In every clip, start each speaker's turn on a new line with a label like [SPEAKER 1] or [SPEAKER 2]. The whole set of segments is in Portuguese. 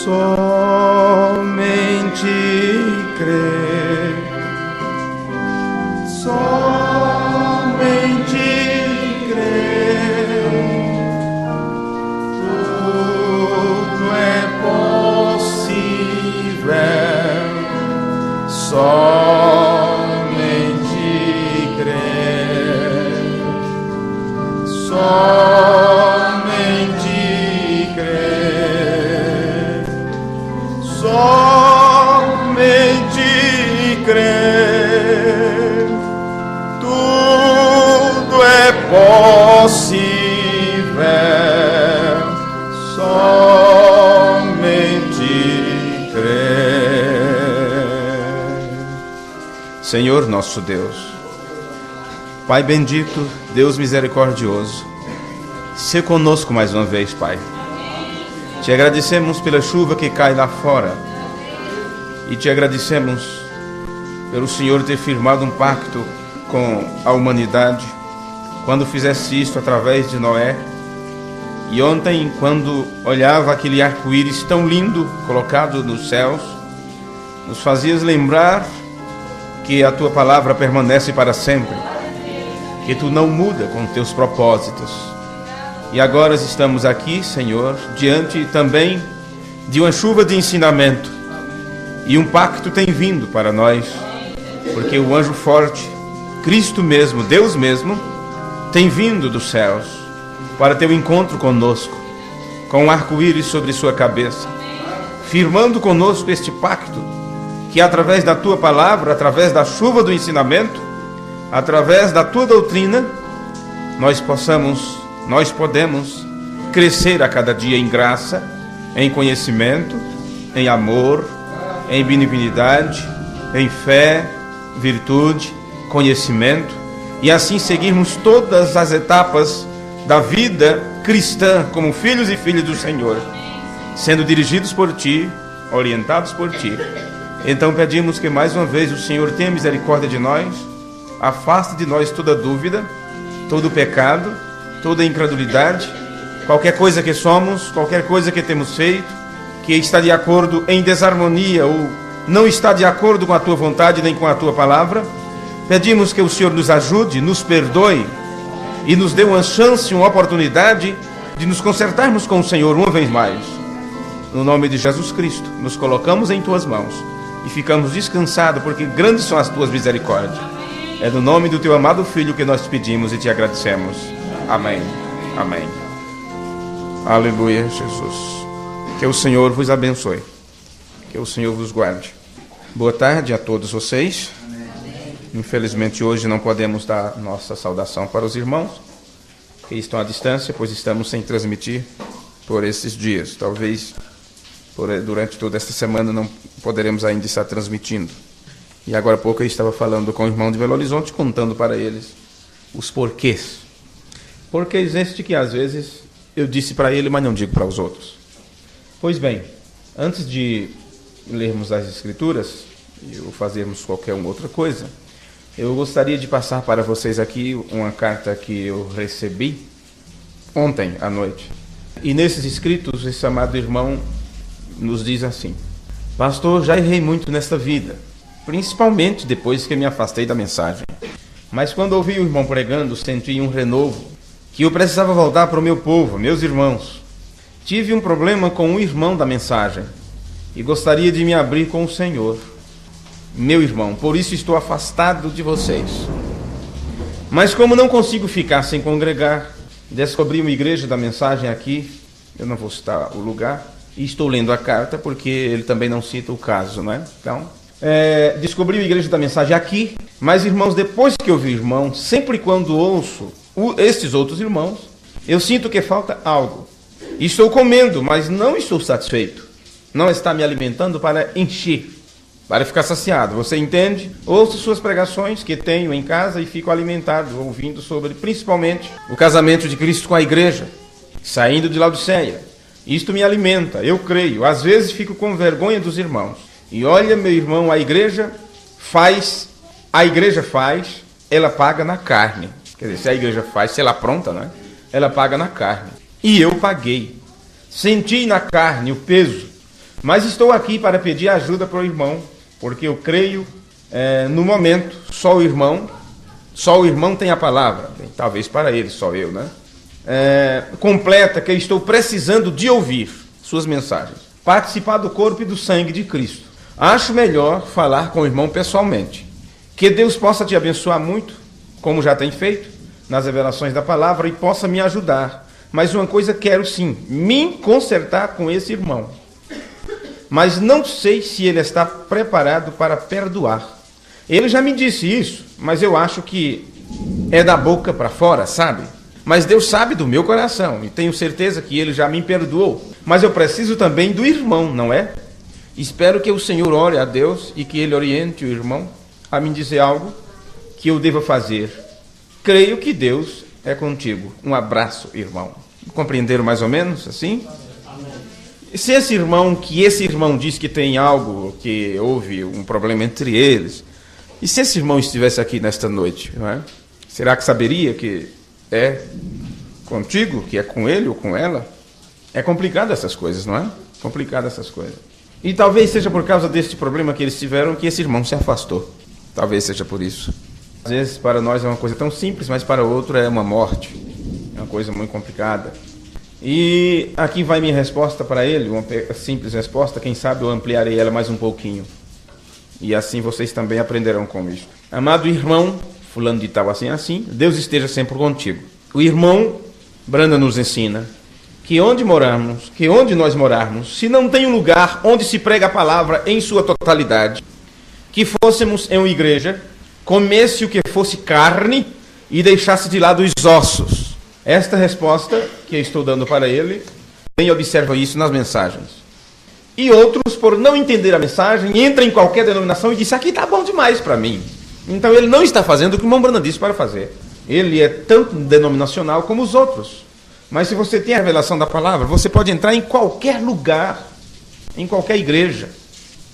[SPEAKER 1] somente crer, somente crer, tudo é possível, somente crer, somente crer, somente crer, tudo é possível, somente crer. Senhor nosso Deus, Pai bendito, Deus misericordioso, se conosco mais uma vez, Pai. Te agradecemos pela chuva que cai lá fora e te agradecemos pelo Senhor ter firmado um pacto com a humanidade quando fizesse isto através de Noé. E ontem, quando olhava aquele arco-íris tão lindo colocado nos céus, nos fazias lembrar que a tua palavra permanece para sempre, que tu não muda com teus propósitos. E agora estamos aqui, Senhor, diante também de uma chuva de ensinamento. E um pacto tem vindo para nós, porque o anjo forte, Cristo mesmo, Deus mesmo, tem vindo dos céus para ter um encontro conosco, com um arco-íris sobre sua cabeça, firmando conosco este pacto, que através da tua palavra, através da chuva do ensinamento, através da tua doutrina, nós podemos crescer a cada dia em graça, em conhecimento, em amor, em benignidade, em fé, virtude, conhecimento, e assim seguirmos todas as etapas da vida cristã como filhos e filhas do Senhor, sendo dirigidos por Ti, orientados por Ti. Então pedimos que mais uma vez o Senhor tenha misericórdia de nós, afaste de nós toda dúvida, todo pecado, toda incredulidade, qualquer coisa que somos, qualquer coisa que temos feito, que está de acordo em desarmonia ou não está de acordo com a Tua vontade nem com a Tua palavra. Pedimos que o Senhor nos ajude, nos perdoe e nos dê uma chance, uma oportunidade de nos consertarmos com o Senhor uma vez mais. No nome de Jesus Cristo, nos colocamos em Tuas mãos e ficamos descansados, porque grandes são as Tuas misericórdias. É no nome do Teu amado Filho que nós te pedimos e te agradecemos. Amém. Amém. Aleluia, Jesus. Que o Senhor vos abençoe. Que o Senhor vos guarde. Boa tarde a todos vocês. Infelizmente hoje não podemos dar nossa saudação para os irmãos que estão à distância, pois estamos sem transmitir por esses dias. Talvez durante toda esta semana não poderemos ainda estar transmitindo. E agora há pouco eu estava falando com o irmão de Belo Horizonte, contando para eles os porquês. Porquês este que às vezes eu disse para ele, mas não digo para os outros. Pois bem, antes de lermos as Escrituras ou fazermos qualquer outra coisa, eu gostaria de passar para vocês aqui uma carta que eu recebi ontem à noite. E nesses escritos, esse amado irmão nos diz assim: Pastor, já errei muito nesta vida, principalmente depois que me afastei da mensagem. Mas quando ouvi o irmão pregando, senti um renovo, que eu precisava voltar para o meu povo, meus irmãos. Tive um problema com um irmão da mensagem e gostaria de me abrir com o Senhor, meu irmão, por isso estou afastado de vocês. Mas como não consigo ficar sem congregar, descobri uma igreja da mensagem aqui, eu não vou citar o lugar, e estou lendo a carta porque ele também não cita o caso, não é? Então, descobri uma igreja da mensagem aqui, mas irmãos, depois que eu vi o irmão, sempre quando ouço estes outros irmãos, eu sinto que falta algo. Estou comendo, mas não estou satisfeito. Não está me alimentando para encher, para ficar saciado. Você entende? Ouço suas pregações que tenho em casa e fico alimentado, ouvindo sobre, principalmente, o casamento de Cristo com a igreja, saindo de Laodiceia. Isto me alimenta, eu creio. Às vezes fico com vergonha dos irmãos. E olha, meu irmão, a igreja faz, ela paga na carne. Quer dizer, se a igreja faz, se ela pronta, né? Ela paga na carne. E eu paguei. Senti na carne o peso. Mas estou aqui para pedir ajuda para o irmão, porque eu creio, no momento, só o irmão tem a palavra, bem, talvez para ele, só eu, né? Completa, que eu estou precisando de ouvir suas mensagens, participar do corpo e do sangue de Cristo. Acho melhor falar com o irmão pessoalmente. Que Deus possa te abençoar muito, como já tem feito, nas revelações da palavra, e possa me ajudar. Mas uma coisa quero sim, me consertar com esse irmão. Mas não sei se ele está preparado para perdoar. Ele já me disse isso, mas eu acho que é da boca para fora, sabe? Mas Deus sabe do meu coração e tenho certeza que ele já me perdoou. Mas eu preciso também do irmão, não é? Espero que o Senhor ore a Deus e que ele oriente o irmão a me dizer algo que eu deva fazer. Creio que Deus é contigo. Um abraço, irmão. Compreenderam mais ou menos assim? Se esse irmão diz que tem algo, que houve um problema entre eles, e se esse irmão estivesse aqui nesta noite, não é? Será que saberia que é contigo, que é com ele ou com ela? É complicado essas coisas, não é? Complicado essas coisas. E talvez seja por causa deste problema que eles tiveram que esse irmão se afastou. Talvez seja por isso. Às vezes para nós é uma coisa tão simples, mas para outro é uma morte. É uma coisa muito complicada. E aqui vai minha resposta para ele, uma simples resposta, quem sabe eu ampliarei ela mais um pouquinho. E assim vocês também aprenderão com isso. Amado irmão, fulano de tal assim, Deus esteja sempre contigo. O irmão Branda nos ensina que onde nós morarmos, se não tem um lugar onde se prega a palavra em sua totalidade, que fôssemos em uma igreja, comesse o que fosse carne e deixasse de lado os ossos. Esta resposta que eu estou dando para ele, bem observa isso nas mensagens. E outros, por não entender a mensagem, entram em qualquer denominação e dizem, aqui está bom demais para mim. Então ele não está fazendo o que o irmão Branda disse para fazer. Ele é tanto denominacional como os outros. Mas se você tem a revelação da palavra, você pode entrar em qualquer lugar, em qualquer igreja,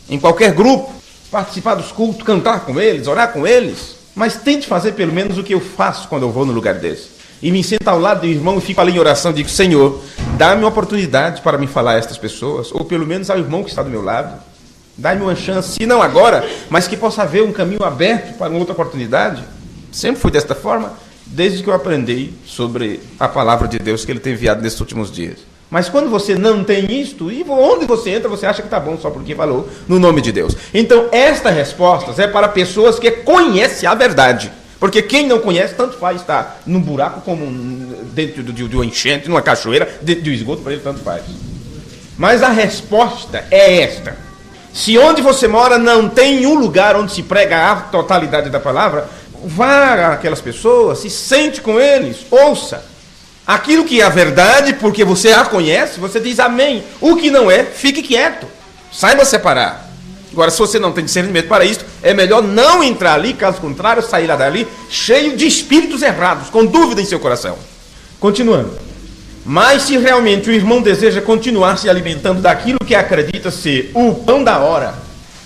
[SPEAKER 1] em qualquer grupo, participar dos cultos, cantar com eles, orar com eles, mas tente fazer pelo menos o que eu faço quando eu vou no lugar desse. E me sento ao lado do irmão e fico ali em oração e digo, Senhor, dá-me uma oportunidade para me falar a estas pessoas, ou pelo menos ao irmão que está do meu lado. Dá-me uma chance, se não agora, mas que possa haver um caminho aberto para uma outra oportunidade. Sempre fui desta forma, desde que eu aprendi sobre a palavra de Deus que Ele tem enviado nesses últimos dias. Mas quando você não tem isto, e onde você entra, você acha que está bom só porque falou no nome de Deus. Então, estas respostas é para pessoas que conhecem a verdade. Porque quem não conhece, tanto faz estar num buraco como dentro de uma enchente, numa cachoeira, dentro de um esgoto, para ele tanto faz. Mas a resposta é esta. Se onde você mora não tem um lugar onde se prega a totalidade da palavra, vá àquelas pessoas, se sente com eles, ouça. Aquilo que é a verdade, porque você a conhece, você diz amém. O que não é, fique quieto. Saiba separar. Agora, se você não tem discernimento para isso, é melhor não entrar ali, caso contrário, sair lá dali cheio de espíritos errados, com dúvida em seu coração. Continuando. Mas se realmente o irmão deseja continuar se alimentando daquilo que acredita ser o pão da hora,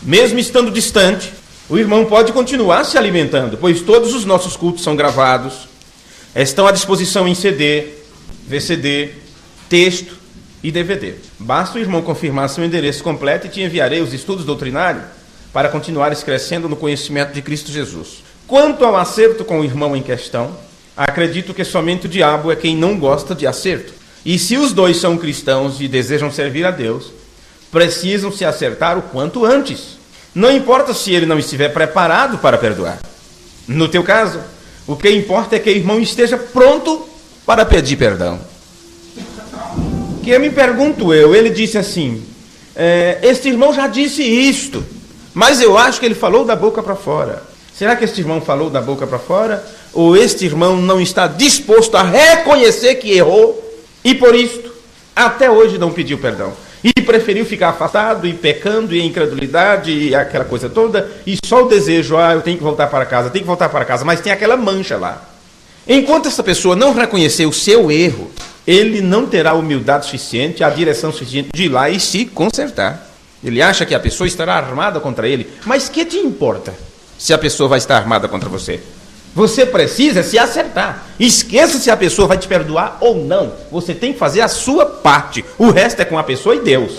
[SPEAKER 1] mesmo estando distante, o irmão pode continuar se alimentando, pois todos os nossos cultos são gravados, estão à disposição em CD, VCD, texto e DVD. Basta o irmão confirmar seu endereço completo e te enviarei os estudos doutrinários para continuares crescendo no conhecimento de Cristo Jesus. Quanto ao acerto com o irmão em questão, acredito que somente o diabo é quem não gosta de acerto. E se os dois são cristãos e desejam servir a Deus, precisam se acertar o quanto antes. Não importa se ele não estiver preparado para perdoar. No teu caso, o que importa é que o irmão esteja pronto para pedir perdão. Que eu me pergunto ele disse assim, este irmão já disse isto, mas eu acho que ele falou da boca para fora. Será que este irmão falou da boca para fora? Ou este irmão não está disposto a reconhecer que errou e por isto até hoje não pediu perdão? E preferiu ficar afastado e pecando e em incredulidade e aquela coisa toda, e só o desejo, eu tenho que voltar para casa, mas tem aquela mancha lá. Enquanto essa pessoa não reconhecer o seu erro, ele não terá humildade suficiente, a direção suficiente de ir lá e se consertar. Ele acha que a pessoa estará armada contra ele, mas que te importa se a pessoa vai estar armada contra você? Você precisa se acertar. Esqueça se a pessoa vai te perdoar ou não. Você tem que fazer a sua parte. O resto é com a pessoa e Deus.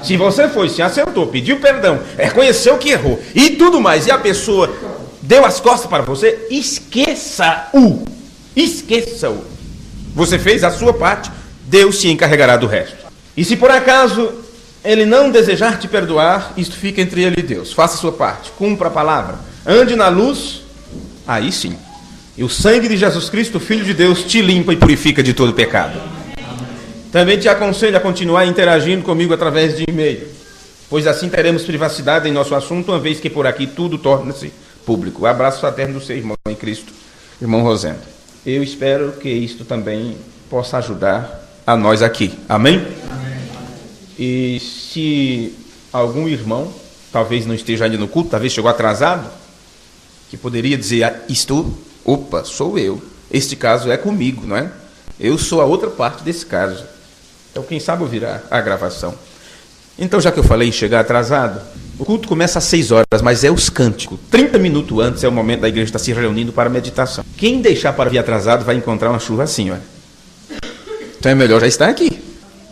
[SPEAKER 1] Se você foi, se acertou, pediu perdão, reconheceu que errou e tudo mais, e a pessoa deu as costas para você, esqueça-o. Esqueça-o. Você fez a sua parte, Deus se encarregará do resto. E se por acaso ele não desejar te perdoar, isto fica entre ele e Deus. Faça a sua parte, cumpra a palavra, ande na luz, aí sim. E o sangue de Jesus Cristo, Filho de Deus, te limpa e purifica de todo pecado. Também te aconselho a continuar interagindo comigo através de e-mail, pois assim teremos privacidade em nosso assunto, uma vez que por aqui tudo torna-se público. O abraço fraterno do seu irmão em Cristo, irmão Rosendo. Eu espero que isto também possa ajudar a nós aqui. Amém? Amém. E se algum irmão, talvez não esteja ainda no culto, talvez chegou atrasado, que poderia dizer, opa, sou eu. Este caso é comigo, não é? Eu sou a outra parte desse caso. Então, quem sabe ouvirá a gravação. Então, já que eu falei em chegar atrasado, o culto começa às 6 horas, mas é os cânticos. 30 minutos antes é o momento da igreja estar se reunindo para meditação. Quem deixar para vir atrasado vai encontrar uma chuva assim, olha. Então é melhor já estar aqui,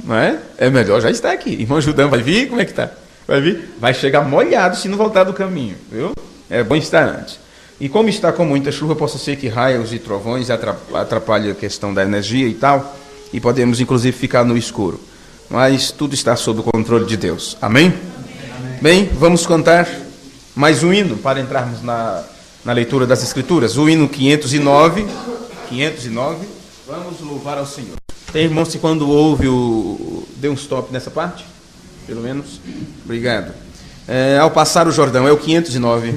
[SPEAKER 1] não é? É melhor já estar aqui. Irmão Judão vai vir? Como é que está? Vai vir? Vai chegar molhado se não voltar do caminho, viu? É bom estar antes. E como está com muita chuva, possa ser que raios e trovões atrapalhem a questão da energia e tal, e podemos inclusive ficar no escuro. Mas tudo está sob o controle de Deus. Amém? Amém. Bem, vamos cantar mais um hino para entrarmos na leitura das Escrituras. O hino 509. 509. Vamos louvar ao Senhor. Tem irmão, se quando ouve dê um stop nessa parte? Pelo menos. Obrigado. Ao passar o Jordão, é o 509.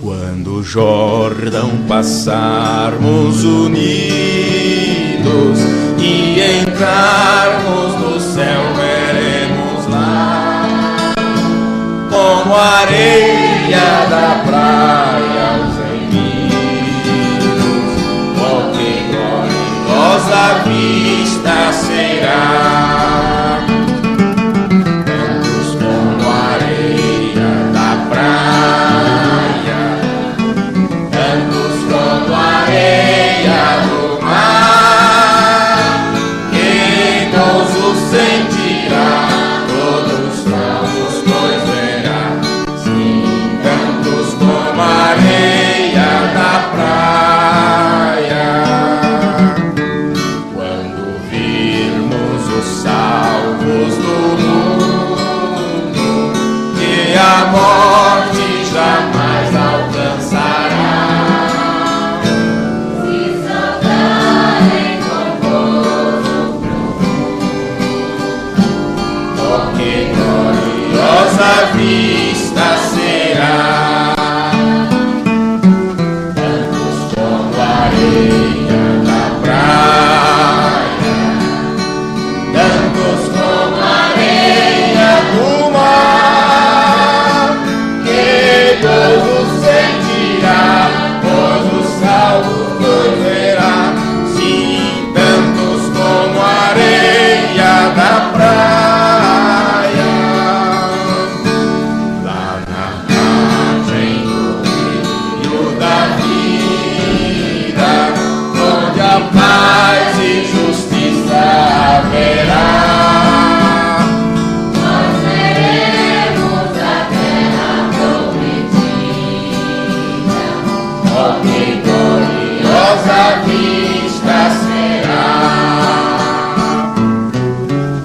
[SPEAKER 1] Quando o Jordão passarmos unidos e entrarmos no céu, veremos lá, como a areia da praia, os remidos, oh, que gloriosa vista será. Tantos como a areia da praia, areia do mar, quem gozo sentirá, todos vamos pois verá, sim, tantos como a areia da praia. Quando virmos os salvos do mundo, que a morte jamais alcançará, a vista será. Tantos como a areia da praia, tantos como a areia do mar, que gozo sentirá, pois o salvo nos verá. Sim, tantos como a areia da praia, paz e justiça haverá. Nós veremos a terra prometida, oh, que gloriosa vista será.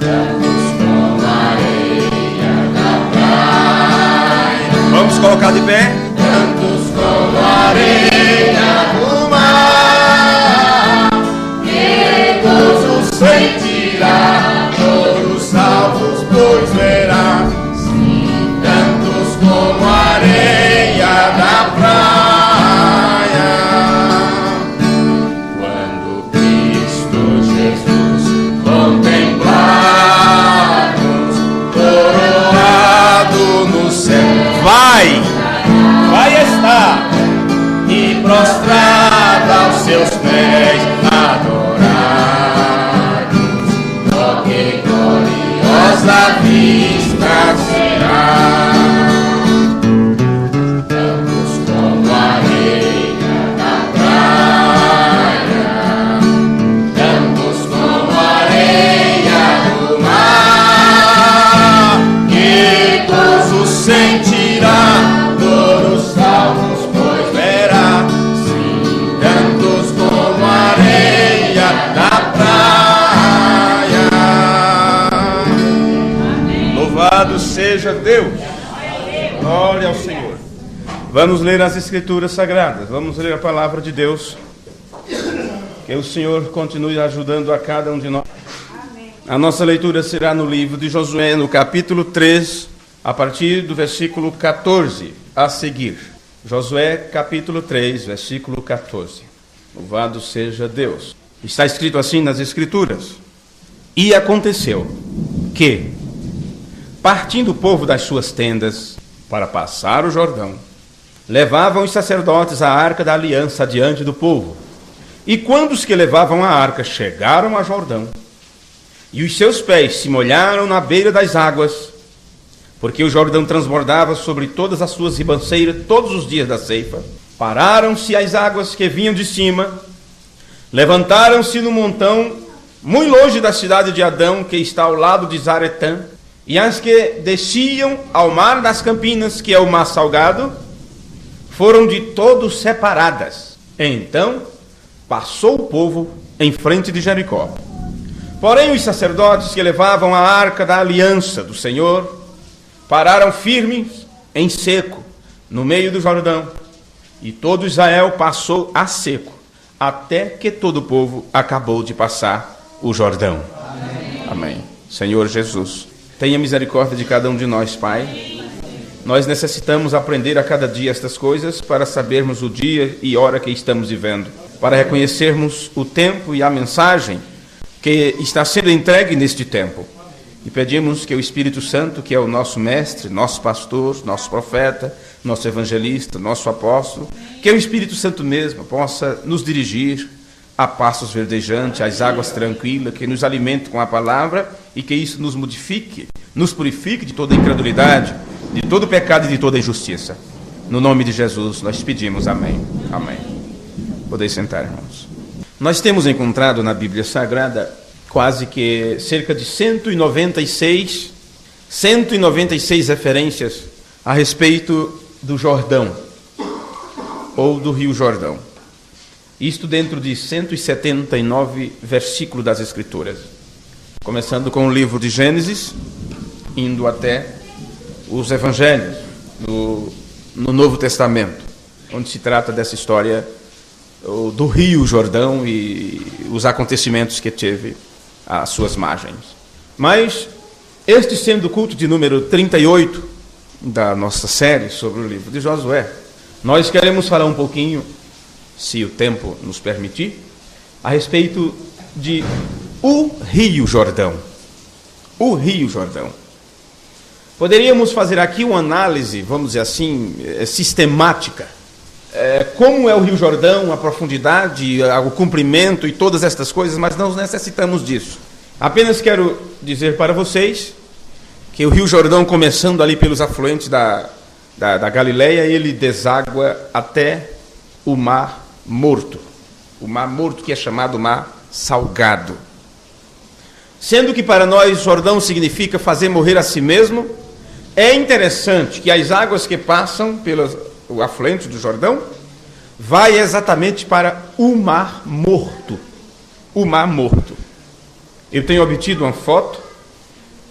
[SPEAKER 1] Tantos como a areia da praia. Vamos colocar de pé. Tantos como a areia do mar, sentirá, todos salvos pois verá, sim, tantos como a areia da praia. Quando Cristo Jesus contemplarmos, coroado no céu, vai estar e prostrado aos seus pés adorar. Que gloriosa vista será. Tantos como a areia da praia, tantos como a seja Deus. Glória ao Senhor. Vamos ler as Escrituras Sagradas. Vamos ler a palavra de Deus. Que o Senhor continue ajudando a cada um de nós. A nossa leitura será no livro de Josué, no capítulo 3, a partir do versículo 14 a seguir. Josué, capítulo 3, versículo 14. Louvado seja Deus. Está escrito assim nas Escrituras: E aconteceu que, partindo o povo das suas tendas para passar o Jordão, levavam os sacerdotes a arca da aliança diante do povo. E quando os que levavam a arca chegaram a Jordão, e os seus pés se molharam na beira das águas, porque o Jordão transbordava sobre todas as suas ribanceiras todos os dias da ceifa, pararam-se as águas que vinham de cima, levantaram-se no montão, muito longe da cidade de Adão, que está ao lado de Zaretã, e as que desciam ao mar das Campinas, que é o mar salgado, foram de todo separadas. Então passou o povo em frente de Jericó. Porém, os sacerdotes que levavam a arca da aliança do Senhor pararam firmes em seco, no meio do Jordão, e todo Israel passou a seco, até que todo o povo acabou de passar o Jordão. Amém. Amém. Senhor Jesus, tenha misericórdia de cada um de nós, Pai. Nós necessitamos aprender a cada dia estas coisas para sabermos o dia e hora que estamos vivendo, para reconhecermos o tempo e a mensagem que está sendo entregue neste tempo. E pedimos que o Espírito Santo, que é o nosso mestre, nosso pastor, nosso profeta, nosso evangelista, nosso apóstolo, que o Espírito Santo mesmo possa nos dirigir a passos verdejantes, às águas tranquilas, que nos alimente com a palavra e que isso nos modifique, nos purifique de toda incredulidade, de todo pecado e de toda injustiça. No nome de Jesus nós pedimos amém. Amém. Podeis sentar, irmãos. Nós temos encontrado na Bíblia Sagrada quase que cerca de 196 referências a respeito do Jordão, ou do Rio Jordão. Isto dentro de 179 versículos das Escrituras, começando com o livro de Gênesis, indo até os Evangelhos, no Novo Testamento, onde se trata dessa história do Rio Jordão e os acontecimentos que teve às suas margens. Mas, este sendo o culto de número 38 da nossa série sobre o livro de Josué, nós queremos falar um pouquinho, se o tempo nos permitir, a respeito de o Rio Jordão. O Rio Jordão. Poderíamos fazer aqui uma análise, vamos dizer assim, sistemática. Como é o Rio Jordão, a profundidade, o comprimento e todas estas coisas, mas não necessitamos disso. Apenas quero dizer para vocês que o Rio Jordão, começando ali pelos afluentes da Galileia, ele deságua até o Mar Morto. O Mar Morto, que é chamado Mar Salgado. Sendo que para nós Jordão significa fazer morrer a si mesmo, é interessante que as águas que passam o afluente do Jordão vai exatamente para o Mar Morto. O Mar Morto. Eu tenho obtido uma foto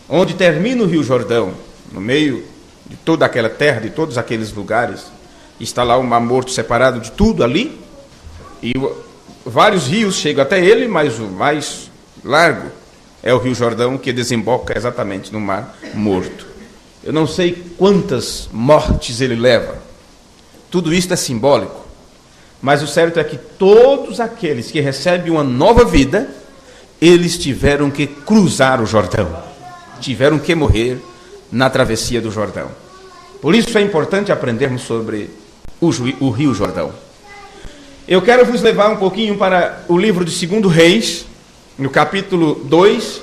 [SPEAKER 1] onde termina o Rio Jordão, no meio de toda aquela terra, de todos aqueles lugares, está lá o Mar Morto separado de tudo ali, e vários rios chegam até ele, mas o mais largo é o Rio Jordão, que desemboca exatamente no Mar Morto. Eu não sei quantas mortes ele leva. Tudo isso é simbólico. Mas o certo é que todos aqueles que recebem uma nova vida, eles tiveram que cruzar o Jordão. Tiveram que morrer na travessia do Jordão. Por isso é importante aprendermos sobre o Rio Jordão. Eu quero vos levar um pouquinho para o livro de 2 Reis, no capítulo 2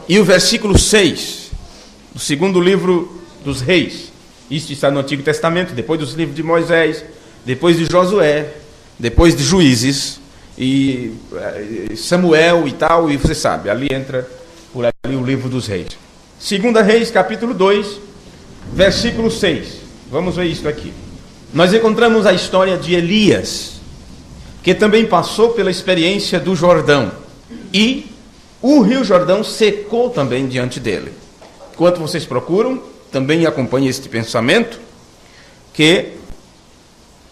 [SPEAKER 1] e o versículo 6, do segundo livro dos Reis. Isso está no Antigo Testamento, depois dos livros de Moisés, depois de Josué, depois de Juízes, e Samuel e tal, e você sabe, ali entra por ali o livro dos Reis. 2 Reis, capítulo 2, versículo 6. Vamos ver isso aqui. Nós encontramos a história de Elias, que também passou pela experiência do Jordão, e o Rio Jordão secou também diante dele. Enquanto vocês procuram, também acompanha este pensamento, que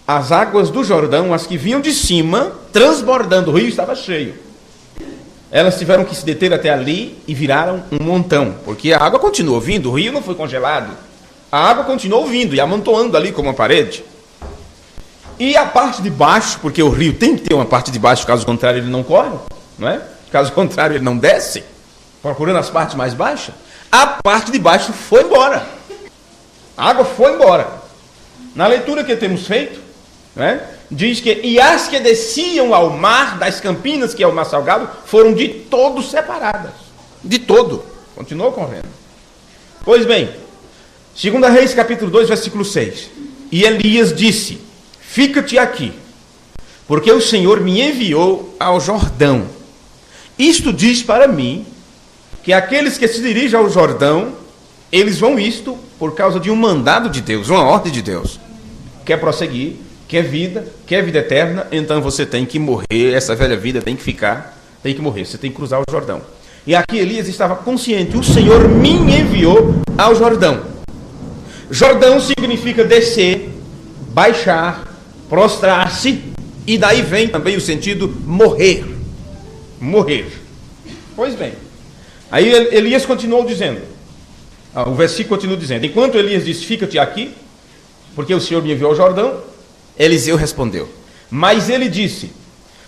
[SPEAKER 1] as águas do Jordão, as que vinham de cima, transbordando, o rio estava cheio. Elas tiveram que se deter até ali e viraram um montão, porque a água continuou vindo, o rio não foi congelado. A água continuou vindo e amontoando ali como uma parede. E a parte de baixo, porque o rio tem que ter uma parte de baixo, caso contrário ele não corre, não é? Caso contrário ele não desce, procurando as partes mais baixas. A parte de baixo foi embora. A água foi embora. Na leitura que temos feito, né, diz que e as que desciam ao mar, das Campinas, que é o mar salgado, foram de todo separadas. De todo. Continuou correndo. Pois bem, 2 Reis capítulo 2, versículo 6. E Elias disse: fica-te aqui, porque o Senhor me enviou ao Jordão. Isto diz para mim que aqueles que se dirigem ao Jordão, eles vão isto por causa de um mandado de Deus, uma ordem de Deus. Quer prosseguir, quer vida eterna, então você tem que morrer, essa velha vida tem que ficar, tem que morrer, você tem que cruzar o Jordão. E aqui Elias estava consciente, o Senhor me enviou ao Jordão. Jordão significa descer, baixar, prostrar-se, e daí vem também o sentido morrer. Morrer. Pois bem, aí Elias continuou dizendo, o versículo continua dizendo, enquanto Elias disse, fica-te aqui, porque o Senhor me enviou ao Jordão, Eliseu respondeu, mas ele disse,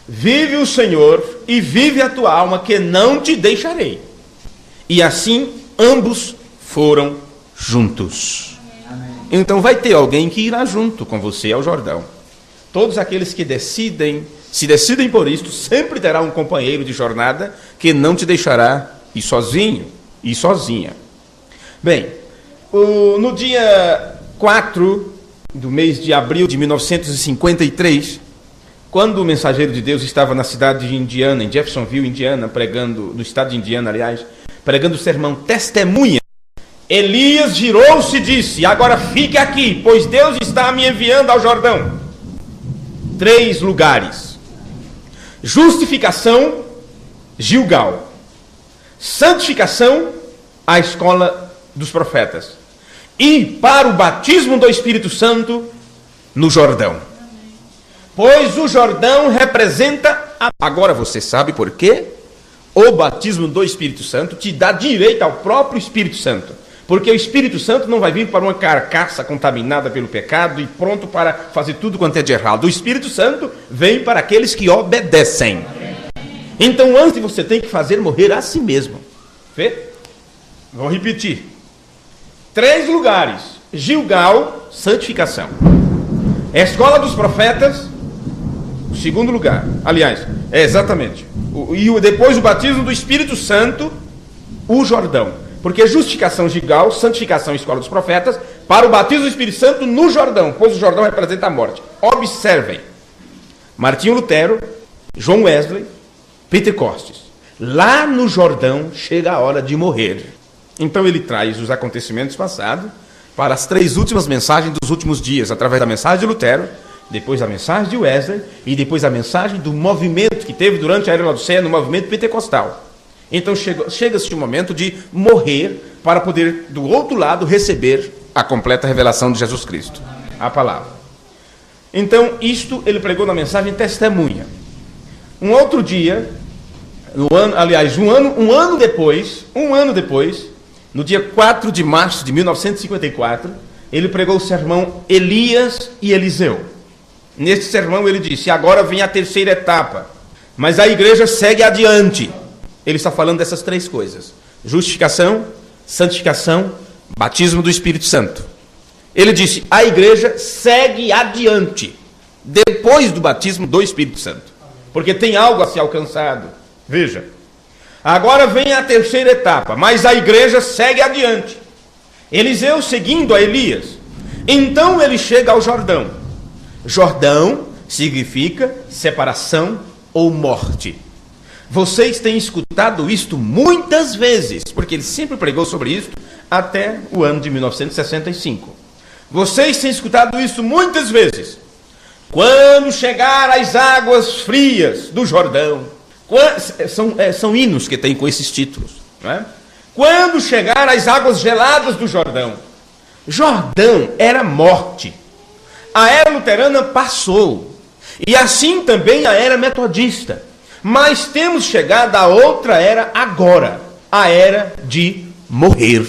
[SPEAKER 1] vive o Senhor e vive a tua alma, que não te deixarei. E assim ambos foram juntos. Amém. Então vai ter alguém que irá junto com você ao Jordão. Todos aqueles que se decidem por isto, sempre terá um companheiro de jornada que não te deixará ir sozinho e sozinha. Bem, no dia 4 do mês de abril de 1953, quando o mensageiro de Deus estava na cidade de Indiana, em Jeffersonville, Indiana, pregando, no estado de Indiana, aliás, pregando o sermão Testemunha, Elias girou-se e disse, agora fique aqui, pois Deus está me enviando ao Jordão. 3 lugares. Justificação, Gilgal. Santificação, a escola dos profetas. E para o batismo do Espírito Santo, no Jordão. Pois o Jordão representa... Agora você sabe por quê? O batismo do Espírito Santo te dá direito ao próprio Espírito Santo. Porque o Espírito Santo não vai vir para uma carcaça contaminada pelo pecado e pronto para fazer tudo quanto é de errado. O Espírito Santo vem para aqueles que obedecem. Então antes você tem que fazer morrer a si mesmo. Vê? Vou repetir. 3 lugares. Gilgal, santificação. Escola dos profetas, o segundo lugar. Aliás, exatamente. E depois o batismo do Espírito Santo, o Jordão. Porque justificação, Gilgal, santificação, escola dos profetas, para o batismo do Espírito Santo no Jordão, pois o Jordão representa a morte. Observem. Martinho Lutero, João Wesley, Pentecostes. Lá no Jordão chega a hora de morrer. Então ele traz os acontecimentos passados para as 3 últimas mensagens dos últimos dias, através da mensagem de Lutero, depois a mensagem de Wesley e depois a mensagem do movimento que teve durante a Era Laodiceia no movimento pentecostal. Então chega-se o momento de morrer para poder, do outro lado, receber a completa revelação de Jesus Cristo, a palavra. Então, isto ele pregou na mensagem Testemunha. Um outro dia, um ano depois, no dia 4 de março de 1954, ele pregou o sermão Elias e Eliseu. Neste sermão ele disse, agora vem a terceira etapa, mas a igreja segue adiante. Ele está falando dessas 3 coisas. Justificação, santificação, batismo do Espírito Santo. Ele disse, a igreja segue adiante, depois do batismo do Espírito Santo. Porque tem algo a ser alcançado. Veja, agora vem a terceira etapa, mas a igreja segue adiante. Eliseu seguindo a Elias. Então ele chega ao Jordão. Jordão significa separação ou morte. Vocês têm escutado isto muitas vezes, porque ele sempre pregou sobre isto até o ano de 1965. Vocês têm escutado isso muitas vezes. Quando chegar as águas frias do Jordão, são hinos que tem com esses títulos, não é? Quando chegar as águas geladas do Jordão, Jordão era morte. A era luterana passou. E assim também a era metodista. Mas temos chegado a outra era agora. A era de morrer.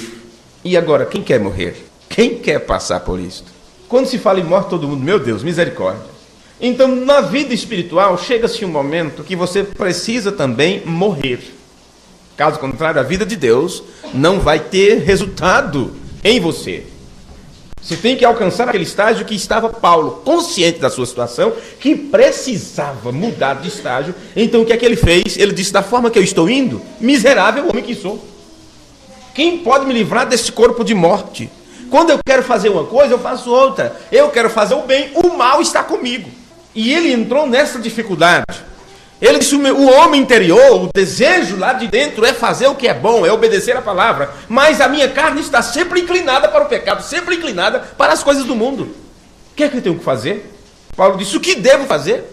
[SPEAKER 1] E agora, quem quer morrer? Quem quer passar por isso? Quando se fala em morte, todo mundo, meu Deus, misericórdia. Então, na vida espiritual, chega-se um momento que você precisa também morrer. Caso contrário, a vida de Deus não vai ter resultado em você. Você tem que alcançar aquele estágio que estava Paulo, consciente da sua situação, que precisava mudar de estágio. Então, o que é que ele fez? Ele disse, da forma que eu estou indo, miserável homem que sou. Quem pode me livrar desse corpo de morte? Quando eu quero fazer uma coisa, eu faço outra. Eu quero fazer o bem, o mal está comigo. E ele entrou nessa dificuldade. Ele disse, o homem interior, o desejo lá de dentro é fazer o que é bom, é obedecer a palavra. Mas a minha carne está sempre inclinada para o pecado, sempre inclinada para as coisas do mundo. O que é que eu tenho que fazer? Paulo disse, o que devo fazer?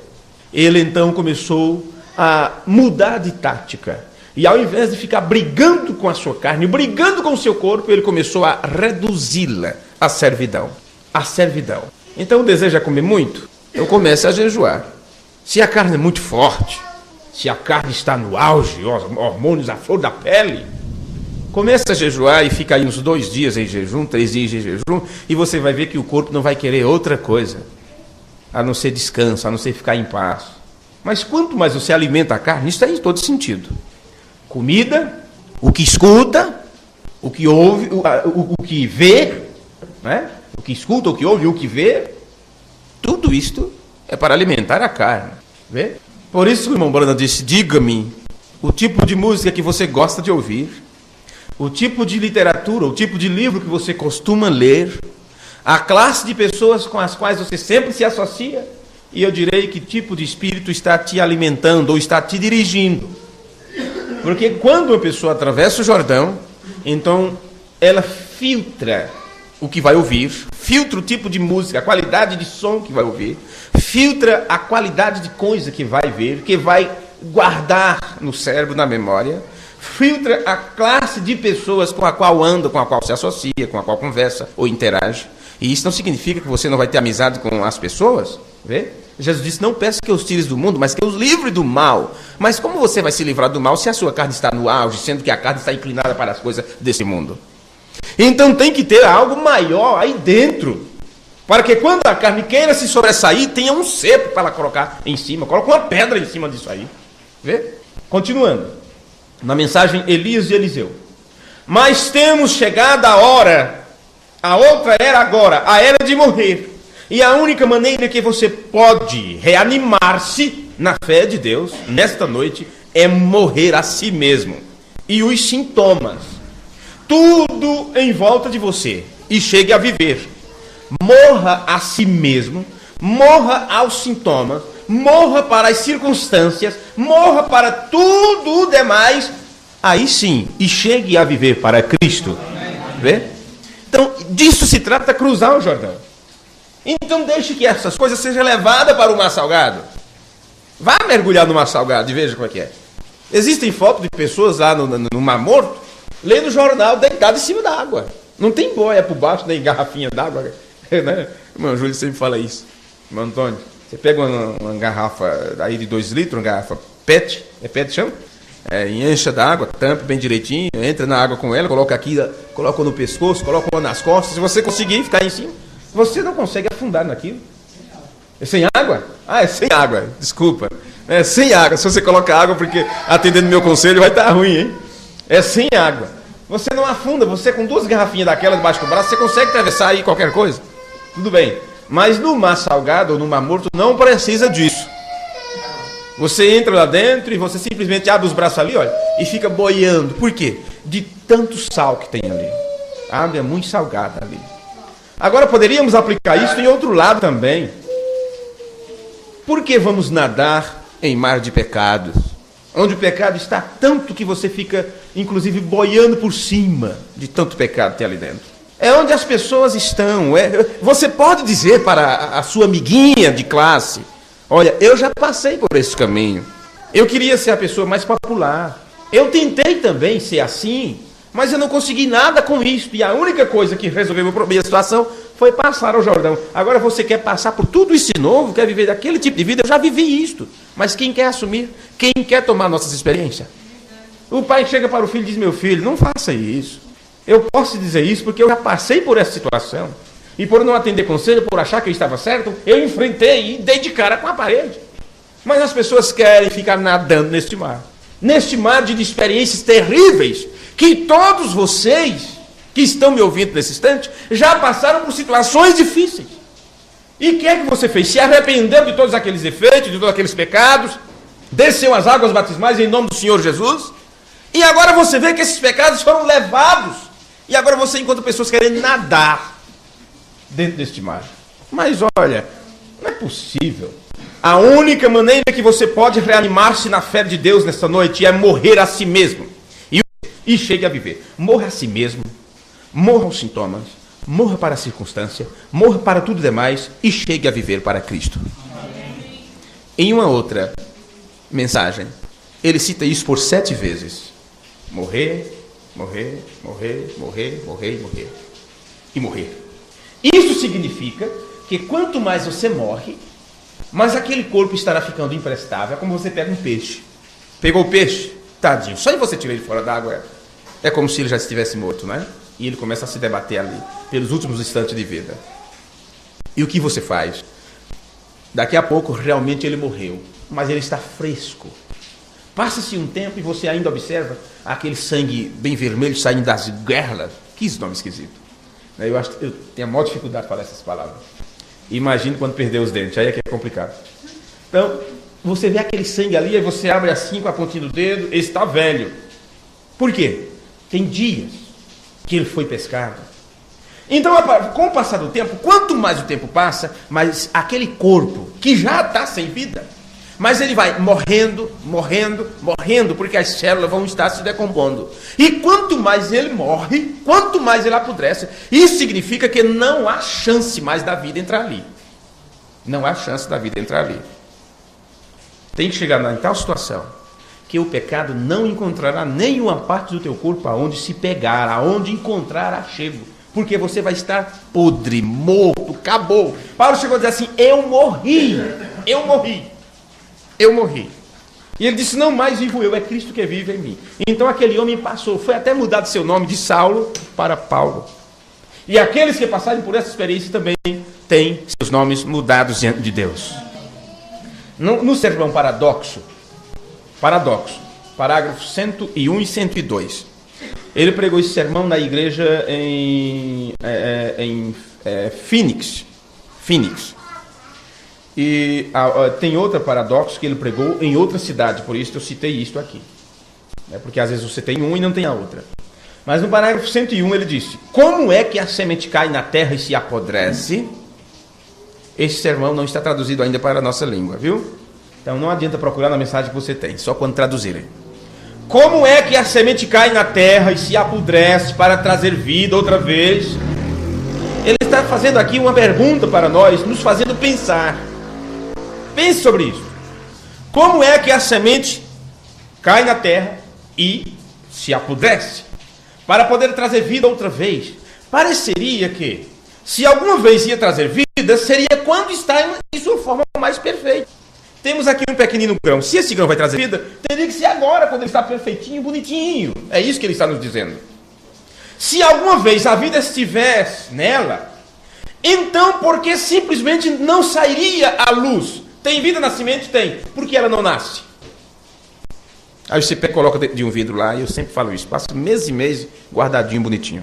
[SPEAKER 1] Ele então começou a mudar de tática. E ao invés de ficar brigando com a sua carne, brigando com o seu corpo, ele começou a reduzi-la à servidão. A servidão. Então o desejo é comer muito? Eu começo a jejuar. Se a carne é muito forte, se a carne está no auge, hormônios à flor da pele, começa a jejuar e fica aí uns 2 dias em jejum, 3 dias em jejum, e você vai ver que o corpo não vai querer outra coisa, a não ser descanso, a não ser ficar em paz. Mas quanto mais você alimenta a carne, isso tem em todo sentido. Comida, o que escuta, o que ouve, o que vê, né? O que escuta, o que ouve, o que vê, tudo isto é para alimentar a carne. Vê? Por isso o irmão Brana disse, diga-me o tipo de música que você gosta de ouvir, o tipo de literatura, o tipo de livro que você costuma ler, a classe de pessoas com as quais você sempre se associa, e eu direi que tipo de espírito está te alimentando ou está te dirigindo. Porque quando uma pessoa atravessa o Jordão, então ela filtra o que vai ouvir, filtra o tipo de música, a qualidade de som que vai ouvir, filtra a qualidade de coisa que vai ver, que vai guardar no cérebro, na memória, filtra a classe de pessoas com a qual anda, com a qual se associa, com a qual conversa ou interage. E isso não significa que você não vai ter amizade com as pessoas, vê? Jesus disse, não peça que os tires do mundo, mas que os livre do mal. Mas como você vai se livrar do mal se a sua carne está no auge, sendo que a carne está inclinada para as coisas desse mundo? Então tem que ter algo maior aí dentro, para que quando a carne queira se sobressair, tenha um cepo para ela colocar em cima, coloca uma pedra em cima disso aí. Vê? Continuando, na mensagem Elias e Eliseu. Mas temos chegado a hora, a outra era agora, a era de morrer. E a única maneira que você pode reanimar-se na fé de Deus, nesta noite, é morrer a si mesmo. E os sintomas. Tudo em volta de você. E chegue a viver. Morra a si mesmo. Morra aos sintomas. Morra para as circunstâncias. Morra para tudo o demais. Aí sim. E chegue a viver para Cristo. Vê? Então, disso se trata cruzar o Jordão. Então deixe que essas coisas sejam levadas para o mar salgado. Vá mergulhar no mar salgado e veja como é que é. Existem fotos de pessoas lá no Mar Morto, lendo jornal, deitado em cima da água. Não tem boia por baixo, nem garrafinha d'água. Né? Irmão Júlio sempre fala isso. Irmão Antônio, você pega uma garrafa aí de 2 litros, uma garrafa PET, é PET chama? E encha d'água, tampa bem direitinho, entra na água com ela, coloca aqui, coloca no pescoço, coloca uma nas costas. Se você conseguir ficar em cima, você não consegue afundar naquilo. É sem água? É sem água, desculpa. É sem água. Se você colocar água, porque atendendo meu conselho vai estar ruim, hein? É sem água. Você não afunda, você com 2 garrafinhas daquela debaixo do braço, você consegue atravessar aí qualquer coisa. Tudo bem. Mas no mar salgado ou no mar morto não precisa disso. Você entra lá dentro e você simplesmente abre os braços ali, olha, e fica boiando. Por quê? De tanto sal que tem ali. A água é muito salgada ali. Agora poderíamos aplicar isso em outro lado também. Por que vamos nadar em mar de pecados? Onde o pecado está tanto que você fica, inclusive, boiando por cima de tanto pecado que tem ali dentro. É onde as pessoas estão. Você pode dizer para a sua amiguinha de classe, olha, eu já passei por esse caminho. Eu queria ser a pessoa mais popular. Eu tentei também ser assim, Mas eu não consegui nada com isso. E a única coisa que resolveu a minha situação foi passar ao Jordão. Agora você quer passar por tudo isso de novo? Quer viver daquele tipo de vida? Eu já vivi isto. Mas quem quer assumir? Quem quer tomar nossas experiências? O pai chega para o filho e diz: meu filho, não faça isso. Eu posso dizer isso porque eu já passei por essa situação. E por não atender conselho, por achar que eu estava certo, eu enfrentei e dei de cara com a parede. Mas as pessoas querem ficar nadando neste mar. Neste mar de experiências terríveis, que todos vocês que estão me ouvindo nesse instante já passaram por situações difíceis. E o que é que você fez? Se arrependeu de todos aqueles efeitos, de todos aqueles pecados, desceu as águas batismais em nome do Senhor Jesus, e agora você vê que esses pecados foram levados, e agora você encontra pessoas querendo nadar dentro deste mar. Mas olha, não é possível. A única maneira que você pode reanimar-se na fé de Deus nesta noite é morrer a si mesmo. E chegue a viver. Morra a si mesmo, morra aos sintomas, morra para a circunstância, morra para tudo demais e chegue a viver para Cristo. Em uma outra mensagem, ele cita isso por 7 vezes. Morrer, morrer, morrer, morrer, morrer, morrer. E morrer. Isso significa que quanto mais você morre, mais aquele corpo estará ficando imprestável. É como você pega um peixe. Pegou o peixe? Tadinho. Só em você tirar ele fora d'água é como se ele já estivesse morto, né? E ele começa a se debater ali, pelos últimos instantes de vida. E o que você faz? Daqui a pouco, realmente ele morreu. Mas ele está fresco. Passa-se um tempo e você ainda observa aquele sangue bem vermelho saindo das guerras. Que nome esquisito. Eu tenho a maior dificuldade de falar essas palavras. Imagine quando perder os dentes. Aí é que é complicado. Então, você vê aquele sangue ali, aí você abre assim com a pontinha do dedo, ele está velho. Por quê? Tem dias que ele foi pescado. Então, com o passar do tempo, quanto mais o tempo passa, mais aquele corpo, que já está sem vida, mas ele vai morrendo, morrendo, morrendo, porque as células vão estar se decompondo. E quanto mais ele morre, quanto mais ele apodrece, isso significa que não há chance mais da vida entrar ali. Não há chance da vida entrar ali. Tem que chegar em tal situação que o pecado não encontrará nenhuma parte do teu corpo aonde se pegar, aonde encontrar achego, porque você vai estar podre, morto, acabou. Paulo chegou a dizer assim: eu morri, eu morri, eu morri. E ele disse: não mais vivo eu, é Cristo que vive em mim. Então aquele homem passou, foi até mudado seu nome de Saulo para Paulo. E aqueles que passarem por essa experiência também têm seus nomes mudados diante de Deus. No sermão Paradoxo, parágrafos 101 e 102, ele pregou esse sermão na igreja em Phoenix. E tem outra Paradoxo que ele pregou em outra cidade, por isso eu citei isto aqui. Porque às vezes você tem um e não tem a outra. Mas no parágrafo 101 ele disse: como é que a semente cai na terra e se apodrece? Esse sermão não está traduzido ainda para a nossa língua, viu? Então não adianta procurar na mensagem que você tem, só quando traduzirem. Como é que a semente cai na terra e se apodrece para trazer vida outra vez? Ele está fazendo aqui uma pergunta para nós, nos fazendo pensar. Pense sobre isso. Como é que a semente cai na terra e se apodrece para poder trazer vida outra vez? Pareceria que, se alguma vez ia trazer vida, seria quando está em sua forma mais perfeita. Temos aqui um pequenino grão. Se esse grão vai trazer vida, teria que ser agora, quando ele está perfeitinho, bonitinho. É isso que ele está nos dizendo. Se alguma vez a vida estivesse nela, então por que simplesmente não sairia à luz? Tem vida na semente? Tem. Por que ela não nasce? Aí você coloca dentro de um vidro lá, e eu sempre falo isso, passa mês e mês guardadinho, bonitinho.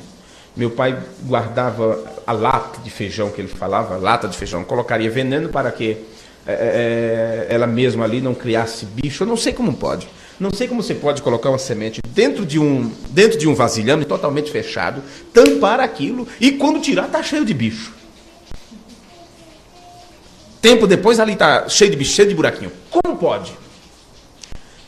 [SPEAKER 1] Meu pai guardava a lata de feijão, que ele falava, lata de feijão, colocaria veneno para que ela mesma ali não criasse bicho. Eu não sei como pode. Não sei como você pode colocar uma semente dentro de um vasilhame totalmente fechado, tampar aquilo, e quando tirar está cheio de bicho. Tempo depois ali está cheio de bicho, cheio de buraquinho. Como pode?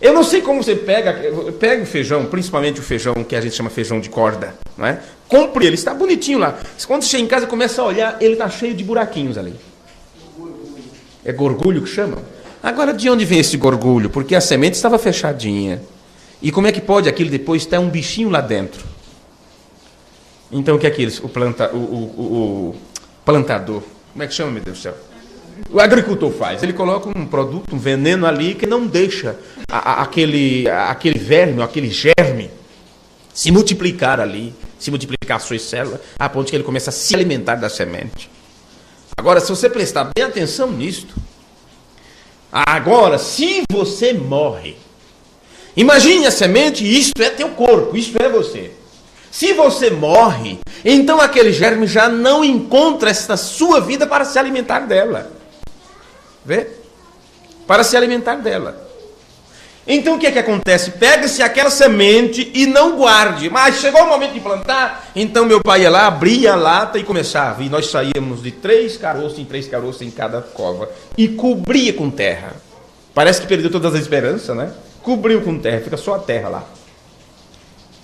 [SPEAKER 1] Eu não sei como você pega o feijão, principalmente o feijão que a gente chama feijão de corda, não é? Compre ele, está bonitinho lá. Quando você chega em casa e começa a olhar, ele está cheio de buraquinhos ali. É gorgulho que chamam? Agora, de onde vem esse gorgulho? Porque a semente estava fechadinha. E como é que pode aquilo depois ter um bichinho lá dentro? Então o que é que eles, o plantador, como é que chama, meu Deus do céu? O agricultor faz, ele coloca um produto, um veneno ali que não deixa aquele verme, aquele germe se multiplicar ali, se multiplicar as suas células, a ponto que ele começa a se alimentar da semente. Agora, se você prestar bem atenção nisto, agora, se você morre, imagine a semente, isto é teu corpo, isto é você. Se você morre, então aquele germe já não encontra esta sua vida para se alimentar dela. Vê? Para se alimentar dela. Então o que é que acontece? Pega-se aquela semente e não guarde. Mas chegou o momento de plantar, então meu pai ia lá, abria a lata e começava. E nós saíamos de 3 caroços em 3 caroços em cada cova. E cobria com terra. Parece que perdeu todas as esperanças, né? Cobriu com terra, fica só a terra lá.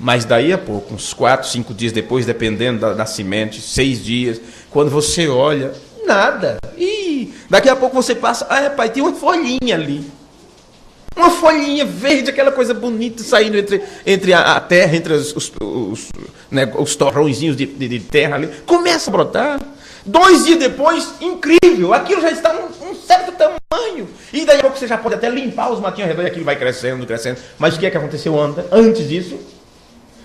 [SPEAKER 1] Mas daí a pouco, uns 4, 5 dias depois, dependendo da semente, 6 dias, quando você olha, nada. E daqui a pouco você passa, pai, tem uma folhinha ali. Uma folhinha verde, aquela coisa bonita saindo entre a terra, entre os torrõezinhos de terra ali. Começa a brotar. 2 dias depois, incrível, aquilo já está um certo tamanho. E daí a pouco você já pode até limpar os matinhos ao redor e aquilo vai crescendo, crescendo. Mas o que é que aconteceu antes disso?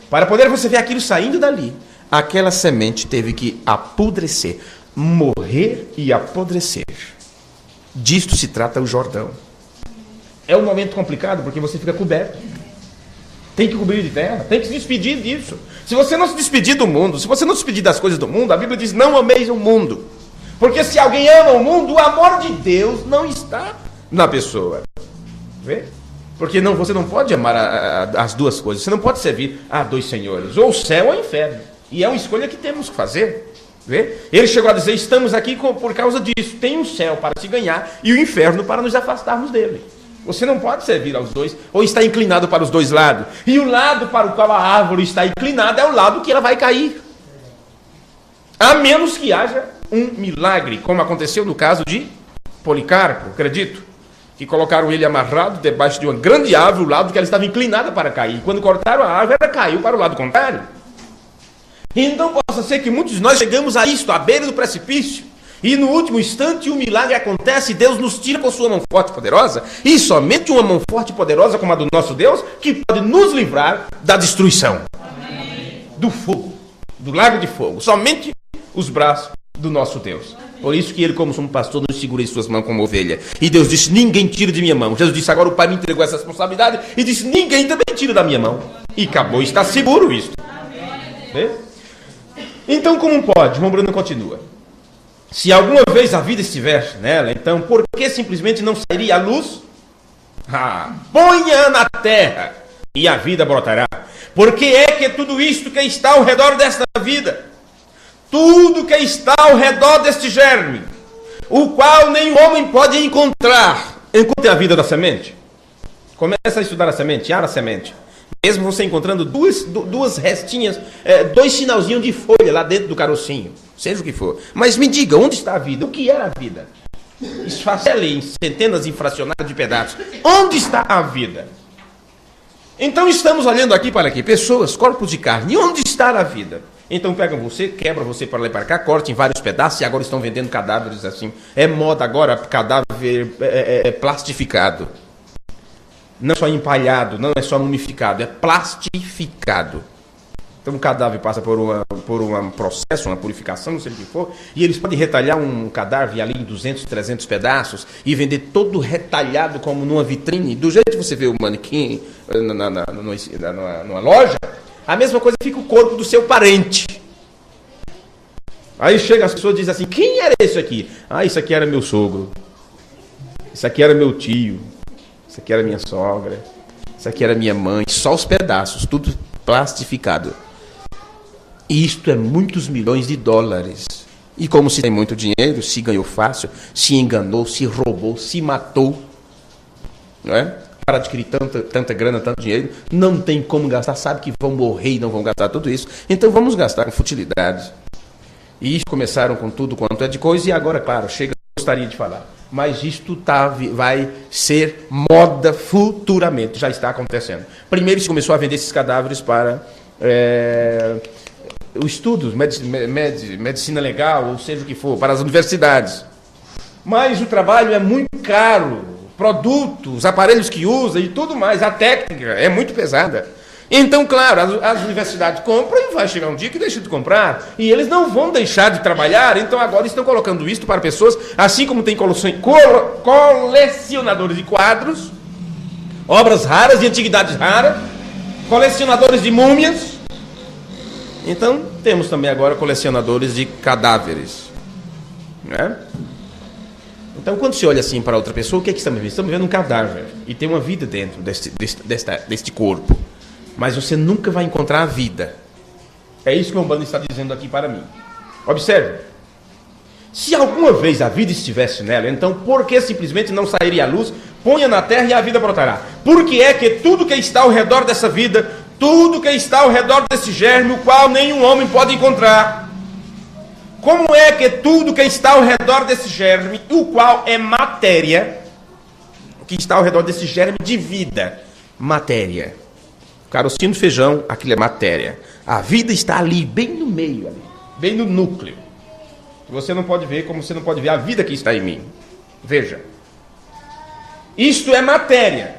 [SPEAKER 1] Para poder você ver aquilo saindo dali, aquela semente teve que apodrecer, morrer e apodrecer. Disto se trata o Jordão. É um momento complicado porque você fica coberto. Tem que cobrir de terra, tem que se despedir disso. Se você não se despedir do mundo, se você não se despedir das coisas do mundo, a Bíblia diz, não ameis o mundo. Porque se alguém ama o mundo, o amor de Deus não está na pessoa. Vê? Porque você não pode amar as duas coisas. Você não pode servir a 2 senhores, ou o céu ou o inferno. E é uma escolha que temos que fazer. Vê? Ele chegou a dizer, estamos aqui por causa disso. Tem um céu para se ganhar e o inferno para nos afastarmos dele. Você não pode servir aos dois, ou está inclinado para os 2 lados. E o lado para o qual a árvore está inclinada é o lado que ela vai cair. A menos que haja um milagre, como aconteceu no caso de Policarpo, acredito. Que colocaram ele amarrado debaixo de uma grande árvore, o lado que ela estava inclinada para cair. Quando cortaram a árvore, ela caiu para o lado contrário. Então possa ser que muitos de nós chegamos a isto, à beira do precipício, e no último instante um milagre acontece e Deus nos tira com sua mão forte e poderosa, e somente uma mão forte e poderosa como a do nosso Deus, que pode nos livrar da destruição. Amém. Do fogo, do lago de fogo. Somente os braços do nosso Deus. Por isso que ele, como um pastor, nos segura em suas mãos como ovelha. E Deus disse, ninguém tira de minha mão. Jesus disse, agora o Pai me entregou essa responsabilidade. E disse, ninguém também tira da minha mão. E acabou, está seguro isso. Então, como pode? João Bruno continua. Se alguma vez a vida estivesse nela, então, por que simplesmente não sairia a luz? Ponha na terra e a vida brotará. Porque é que tudo isto que está ao redor desta vida, tudo que está ao redor deste germe, o qual nenhum homem pode encontrar, encontre a vida da semente. Começa a estudar a sementear a semente. Mesmo você encontrando duas restinhas, 2 sinalzinhos de folha lá dentro do carocinho, seja o que for. Mas me diga, onde está a vida? O que era a vida? Esfacele em centenas infracionadas de pedaços. Onde está a vida? Então estamos olhando aqui para aqui, pessoas, corpos de carne. E onde está a vida? Então pegam você, quebram você para lá e para cá, cortam em vários pedaços e agora estão vendendo cadáveres assim. É moda agora, cadáver plastificado. Não é só empalhado, não é só mumificado, é plastificado. Então o cadáver passa por um processo, uma purificação, não sei o que for, e eles podem retalhar um cadáver ali em 200, 300 pedaços e vender todo retalhado como numa vitrine. Do jeito que você vê o manequim numa loja, a mesma coisa fica o corpo do seu parente. Aí chega as pessoas e dizem assim, quem era esse aqui? Isso aqui era meu sogro. Isso aqui era meu tio. Isso aqui era minha sogra. Isso aqui era minha mãe. Só os pedaços, tudo plastificado. E isto é muitos milhões de dólares. E como se tem muito dinheiro, se ganhou fácil, se enganou, se roubou, se matou, não é? Para adquirir tanta grana, tanto dinheiro, não tem como gastar, sabe que vão morrer e não vão gastar tudo isso. Então vamos gastar com futilidades. E começaram com tudo quanto é de coisa, e agora, claro, gostaria de falar. Mas isto vai ser moda futuramente, já está acontecendo. Primeiro se começou a vender esses cadáveres para estudos, medicina legal, ou seja o que for, para as universidades. Mas o trabalho é muito caro, produtos, aparelhos que usa e tudo mais, a técnica é muito pesada. Então, claro, as universidades compram e vai chegar um dia que deixa de comprar. E eles não vão deixar de trabalhar, então agora estão colocando isto para pessoas, assim como tem colecionadores de quadros, obras raras, de antiguidades raras, colecionadores de múmias. Então, temos também agora colecionadores de cadáveres. Né? Então, quando se olha assim para outra pessoa, o que é que estamos vendo? Estamos vendo um cadáver. E tem uma vida dentro deste corpo. Mas você nunca vai encontrar a vida. É isso que o Umbanda está dizendo aqui para mim. Observe. Se alguma vez a vida estivesse nela, então por que simplesmente não sairia à luz, ponha na terra e a vida brotará? Porque é que tudo que está ao redor dessa vida, tudo que está ao redor desse germe, o qual nenhum homem pode encontrar. Como é que tudo que está ao redor desse germe, o qual é matéria, o que está ao redor desse germe de vida, matéria. Carocinho de feijão, aquilo é matéria. A vida está ali, bem no meio, ali, bem no núcleo. Você não pode ver como você não pode ver a vida que está em mim. Veja. Isto é matéria.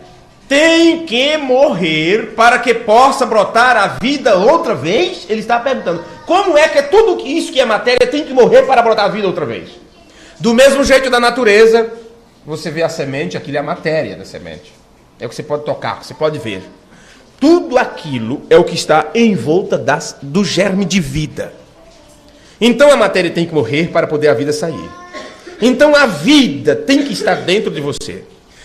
[SPEAKER 1] Tem que morrer para que possa brotar a vida outra vez? Ele está perguntando. Como é que tudo isso que é matéria tem que morrer para brotar a vida outra vez? Do mesmo jeito da natureza, você vê a semente, aquilo é a matéria da semente. É o que você pode tocar, você pode ver. Tudo aquilo é o que está em volta do germe de vida. Então a matéria tem que morrer para poder a vida sair. Então a vida tem que estar dentro de você.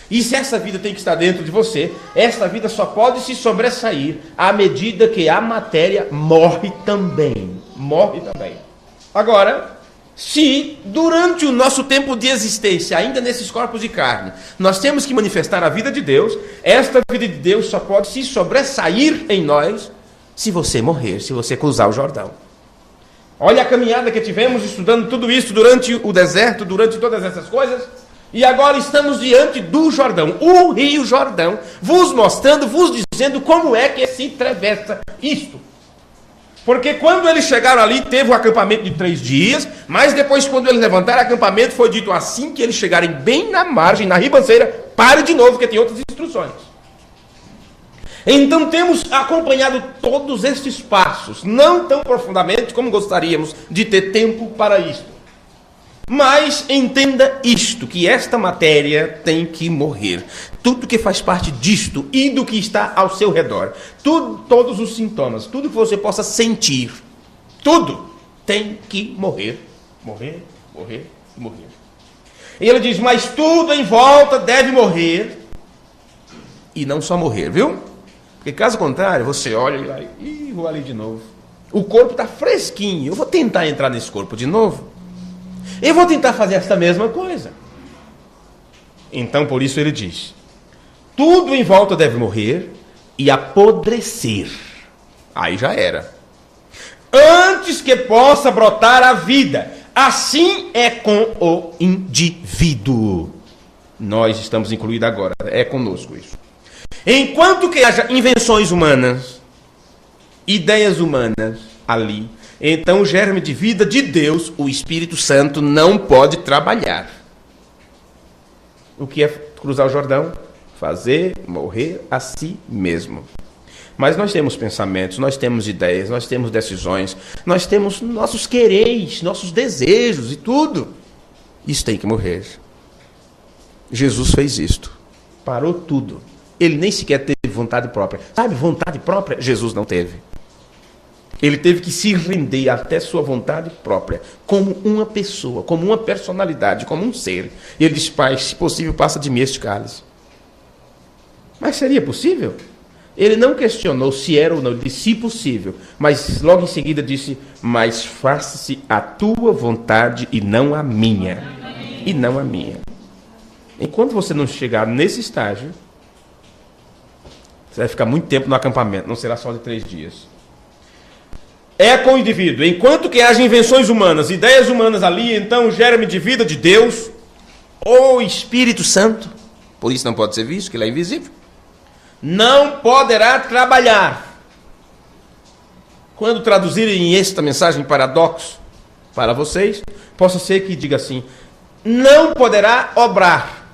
[SPEAKER 1] E se essa vida tem que estar dentro de você, essa vida só pode se sobressair à medida que a matéria morre também. Morre também. Agora, se durante o nosso tempo de existência, ainda nesses corpos de carne, nós temos que manifestar a vida de Deus, esta vida de Deus só pode se sobressair em nós se você morrer, se você cruzar o Jordão. Olha a caminhada que tivemos estudando tudo isso durante o deserto, durante todas essas coisas, e agora estamos diante do Jordão, o Rio Jordão, vos mostrando, vos dizendo como é que se atravessa isto. Porque quando eles chegaram ali, teve um acampamento de 3 dias, mas depois, quando eles levantaram o acampamento, foi dito assim que eles chegarem bem na margem, na ribanceira, pare de novo, que tem outras instruções. Então temos acompanhado todos estes passos, não tão profundamente como gostaríamos de ter tempo para isto. Mas entenda isto, que esta matéria tem que morrer. Tudo que faz parte disto e do que está ao seu redor, todos os sintomas, tudo que você possa sentir, tudo tem que morrer. Morrer, morrer, morrer. E ele diz, mas tudo em volta deve morrer. E não só morrer, viu? Porque caso contrário, você olha e lá, vou ali de novo. O corpo está fresquinho, eu vou tentar entrar nesse corpo de novo. Eu vou tentar fazer esta mesma coisa. Então, por isso ele diz, tudo em volta deve morrer e apodrecer. Aí já era. Antes que possa brotar a vida. Assim é com o indivíduo. Nós estamos incluídos agora. É conosco isso. Enquanto que haja invenções humanas, ideias humanas ali, então o germe de vida de Deus, o Espírito Santo, não pode trabalhar. O que é cruzar o Jordão? Fazer morrer a si mesmo. Mas nós temos pensamentos, nós temos ideias, nós temos decisões, nós temos nossos quereres, nossos desejos e tudo. Isso tem que morrer. Jesus fez isto. Parou tudo. Ele nem sequer teve vontade própria. Sabe, vontade própria? Jesus não teve. Ele teve que se render até sua vontade própria, como uma pessoa, como uma personalidade, como um ser. E ele disse, Pai, se possível, passa de mim este cálice. Mas seria possível? Ele não questionou se era ou não, ele disse, se possível. Mas logo em seguida disse, mas faça-se a tua vontade e não a minha. E não a minha. Enquanto você não chegar nesse estágio, você vai ficar muito tempo no acampamento, não será só de 3 dias. É com o indivíduo. Enquanto que haja invenções humanas, ideias humanas ali, então o germe de vida de Deus, o Espírito Santo, por isso não pode ser visto, que ele é invisível, não poderá trabalhar.
[SPEAKER 2] quando traduzirem esta mensagem paradoxo para vocês, possa ser que diga assim: não poderá obrar.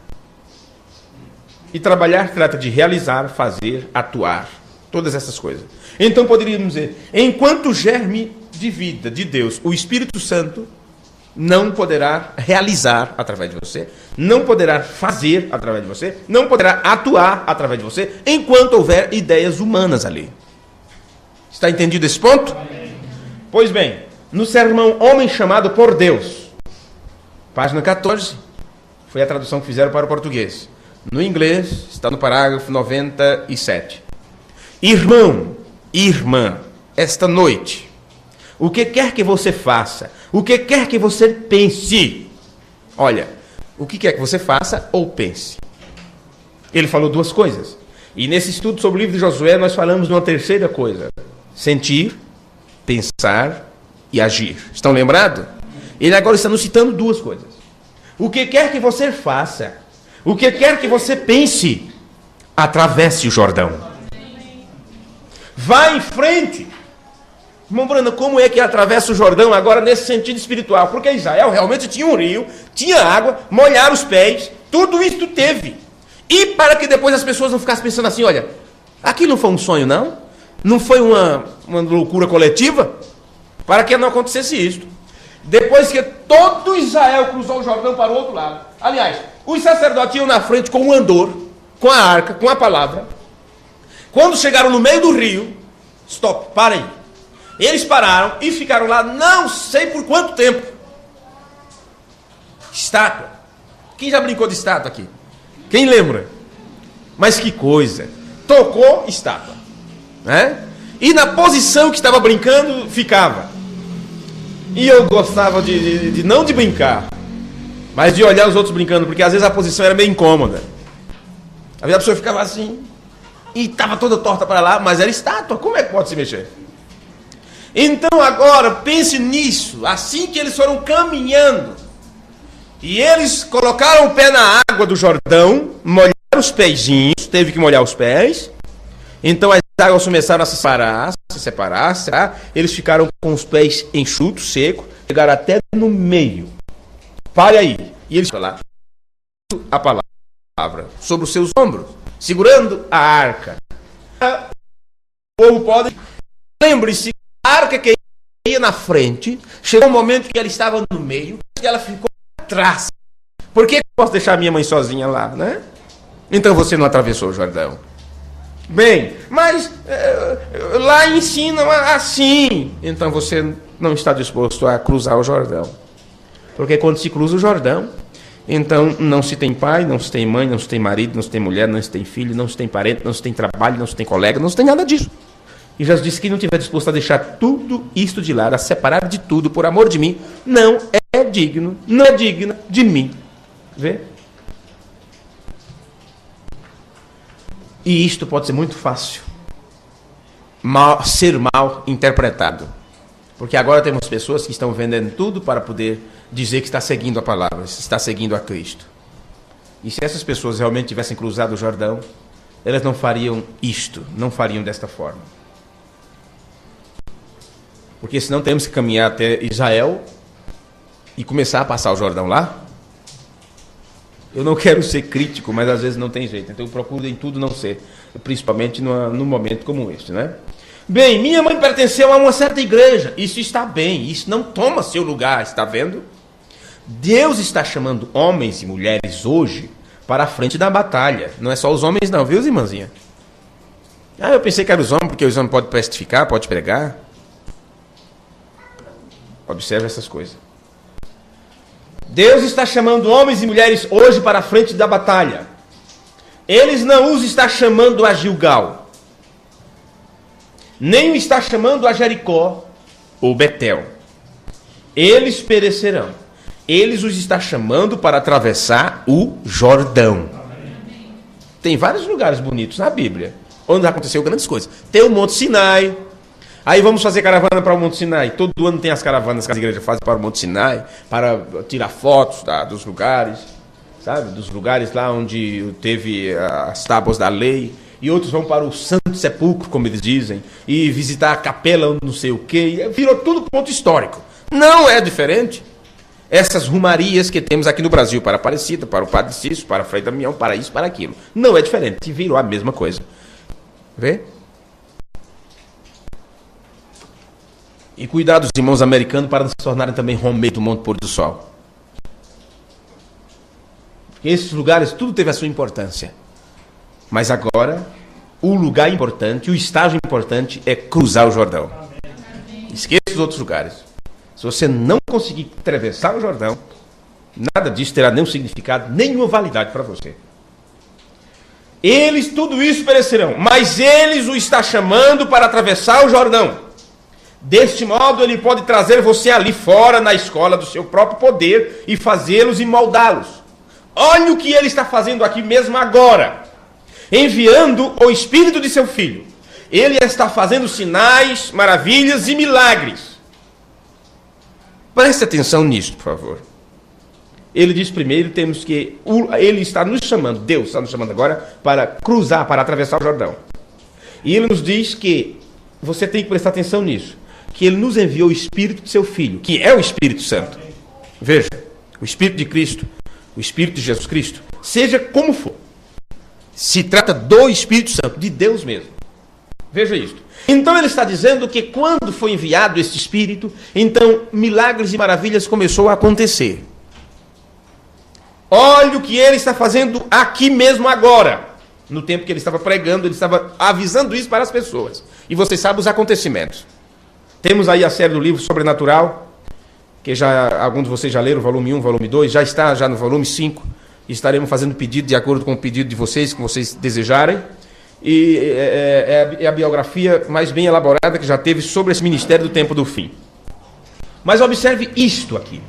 [SPEAKER 2] E trabalhar trata de realizar, fazer, atuar, todas essas coisas. Então poderíamos dizer, enquanto germe de vida de Deus, o Espírito Santo não poderá realizar através de você, não poderá fazer através de você, não poderá atuar através de você, enquanto houver ideias humanas ali. Está entendido esse ponto? Amém. Pois bem, no sermão Homem Chamado por Deus, página 14, foi a tradução que fizeram para o português. No inglês, está no parágrafo 97. Irmão, irmã, esta noite, o que quer que você faça, o que quer que você pense, olha, o que quer que você faça ou pense. Ele falou duas coisas. E nesse estudo sobre o livro de Josué, nós falamos de uma terceira coisa: sentir, pensar e agir. Estão lembrados? Ele agora está nos citando duas coisas. O que quer que você faça, o que quer que você pense, atravesse o Jordão. Vá em frente. Irmão Bruno, como é que atravessa o Jordão agora nesse sentido espiritual? Porque Israel realmente tinha um rio, tinha água, molhar os pés, tudo isso teve. E para que depois as pessoas não ficassem pensando assim, olha, aquilo não foi um sonho não? Não foi uma loucura coletiva? Para que não acontecesse isso. Depois que todo Israel cruzou o Jordão para o outro lado. Aliás, os sacerdotes iam na frente com o andor, com a arca, com a palavra. Quando chegaram no meio do rio, stop, parem. Eles pararam e ficaram lá não sei por quanto tempo. Estátua. Quem já brincou de estátua aqui? Quem lembra? Mas que coisa. Tocou, estátua. Né? E na posição que estava brincando, ficava. E eu gostava de não de brincar, mas de olhar os outros brincando, porque às vezes a posição era meio incômoda. Às vezes a pessoa ficava assim, e estava toda torta para lá, mas era estátua. Como é que pode se mexer? Então agora pense nisso. Assim que eles foram caminhando e eles colocaram o pé na água do Jordão, molharam os pezinhos, teve que molhar os pés. Então as águas começaram a se separar. Eles ficaram com os pés enxutos, secos, chegaram até no meio. Pare aí. E eles falaram a palavra sobre os seus ombros, segurando a arca. O povo pode... Lembre-se, a arca que ia na frente, chegou um momento que ela estava no meio, e ela ficou atrás. Por que eu posso deixar minha mãe sozinha lá, né? Então você não atravessou o Jordão. Bem, mas lá ensinam assim. Então você não está disposto a cruzar o Jordão. Porque quando se cruza o Jordão, então não se tem pai, não se tem mãe, não se tem marido, não se tem mulher, não se tem filho, não se tem parente, não se tem trabalho, não se tem colega, não se tem nada disso. E Jesus disse que quem não estiver disposto a deixar tudo isto de lado, a separar de tudo por amor de mim, não é digno, não é digna de mim. Vê? E isto pode ser muito fácil ser mal interpretado. Porque agora temos pessoas que estão vendendo tudo para poder dizer que está seguindo a palavra, está seguindo a Cristo. E se essas pessoas realmente tivessem cruzado o Jordão, elas não fariam isto, não fariam desta forma. Porque senão temos que caminhar até Israel e começar a passar o Jordão lá. Eu não quero ser crítico, mas às vezes não tem jeito. Então eu procuro em tudo não ser, principalmente num momento como este, né? Bem, minha mãe pertenceu a uma certa igreja. Isso está bem, isso não toma seu lugar, está vendo? Deus está chamando homens e mulheres hoje para a frente da batalha. Não é só os homens não, viu, irmãzinha? Eu pensei que era os homens, porque os homens podem testificar, podem pregar. Observe essas coisas. Deus está chamando homens e mulheres hoje para a frente da batalha. Eles não os está chamando a Gilgal, nem o está chamando a Jericó ou Betel. Eles perecerão. Eles os está chamando para atravessar o Jordão. Tem vários lugares bonitos na Bíblia onde aconteceu grandes coisas. Tem o Monte Sinai. Aí vamos fazer caravana para o Monte Sinai. Todo ano tem as caravanas que as igrejas fazem para o Monte Sinai, para tirar fotos dos lugares, sabe? Dos lugares lá onde teve as tábuas da lei. e outros vão para o Santo Sepulcro, como eles dizem, e visitar a capela não sei o quê. Virou tudo ponto histórico. Não é diferente. Essas rumarias que temos aqui no Brasil para Aparecida, para o Padre Cício, para Frei Damião, para isso, para aquilo. Não é diferente. Virou a mesma coisa. Vê? E cuidado, os irmãos americanos, para não se tornarem também Romeu do Monte Pôr do Sol. Porque esses lugares, tudo teve a sua importância. Mas agora, o lugar importante, o estágio importante é cruzar o Jordão. Esqueça os outros lugares. Se você não conseguir atravessar o Jordão, nada disso terá nenhum significado, nenhuma validade para você. Eles, tudo isso perecerão, mas eles o está chamando para atravessar o Jordão. Deste modo, ele pode trazer você ali fora, na escola do seu próprio poder, e fazê-los e moldá-los. Olha o que ele está fazendo aqui mesmo agora. Enviando o Espírito de seu Filho. Ele está fazendo sinais, maravilhas e milagres. Preste atenção nisso, por favor. Ele diz primeiro, temos que... Ele está nos chamando, Deus está nos chamando agora, para cruzar, para atravessar o Jordão. E ele nos diz que você tem que prestar atenção nisso. Que ele nos enviou o Espírito de seu Filho, que é o Espírito Santo. Veja, o Espírito de Cristo, o Espírito de Jesus Cristo, seja como for, se trata do Espírito Santo, de Deus mesmo. Veja isto. Então ele está dizendo que quando foi enviado esse Espírito, então milagres e maravilhas começou a acontecer. Olha o que ele está fazendo aqui mesmo agora. No tempo que ele estava pregando, ele estava avisando isso para as pessoas. E vocês sabem os acontecimentos. Temos aí a série do livro Sobrenatural, que já alguns de vocês já leram, volume 1, volume 2, já está já no volume 5. Estaremos fazendo pedido de acordo com o pedido de vocês, que vocês desejarem. E é a biografia mais bem elaborada que já teve sobre esse ministério do tempo do fim. Mas observe isto aqui.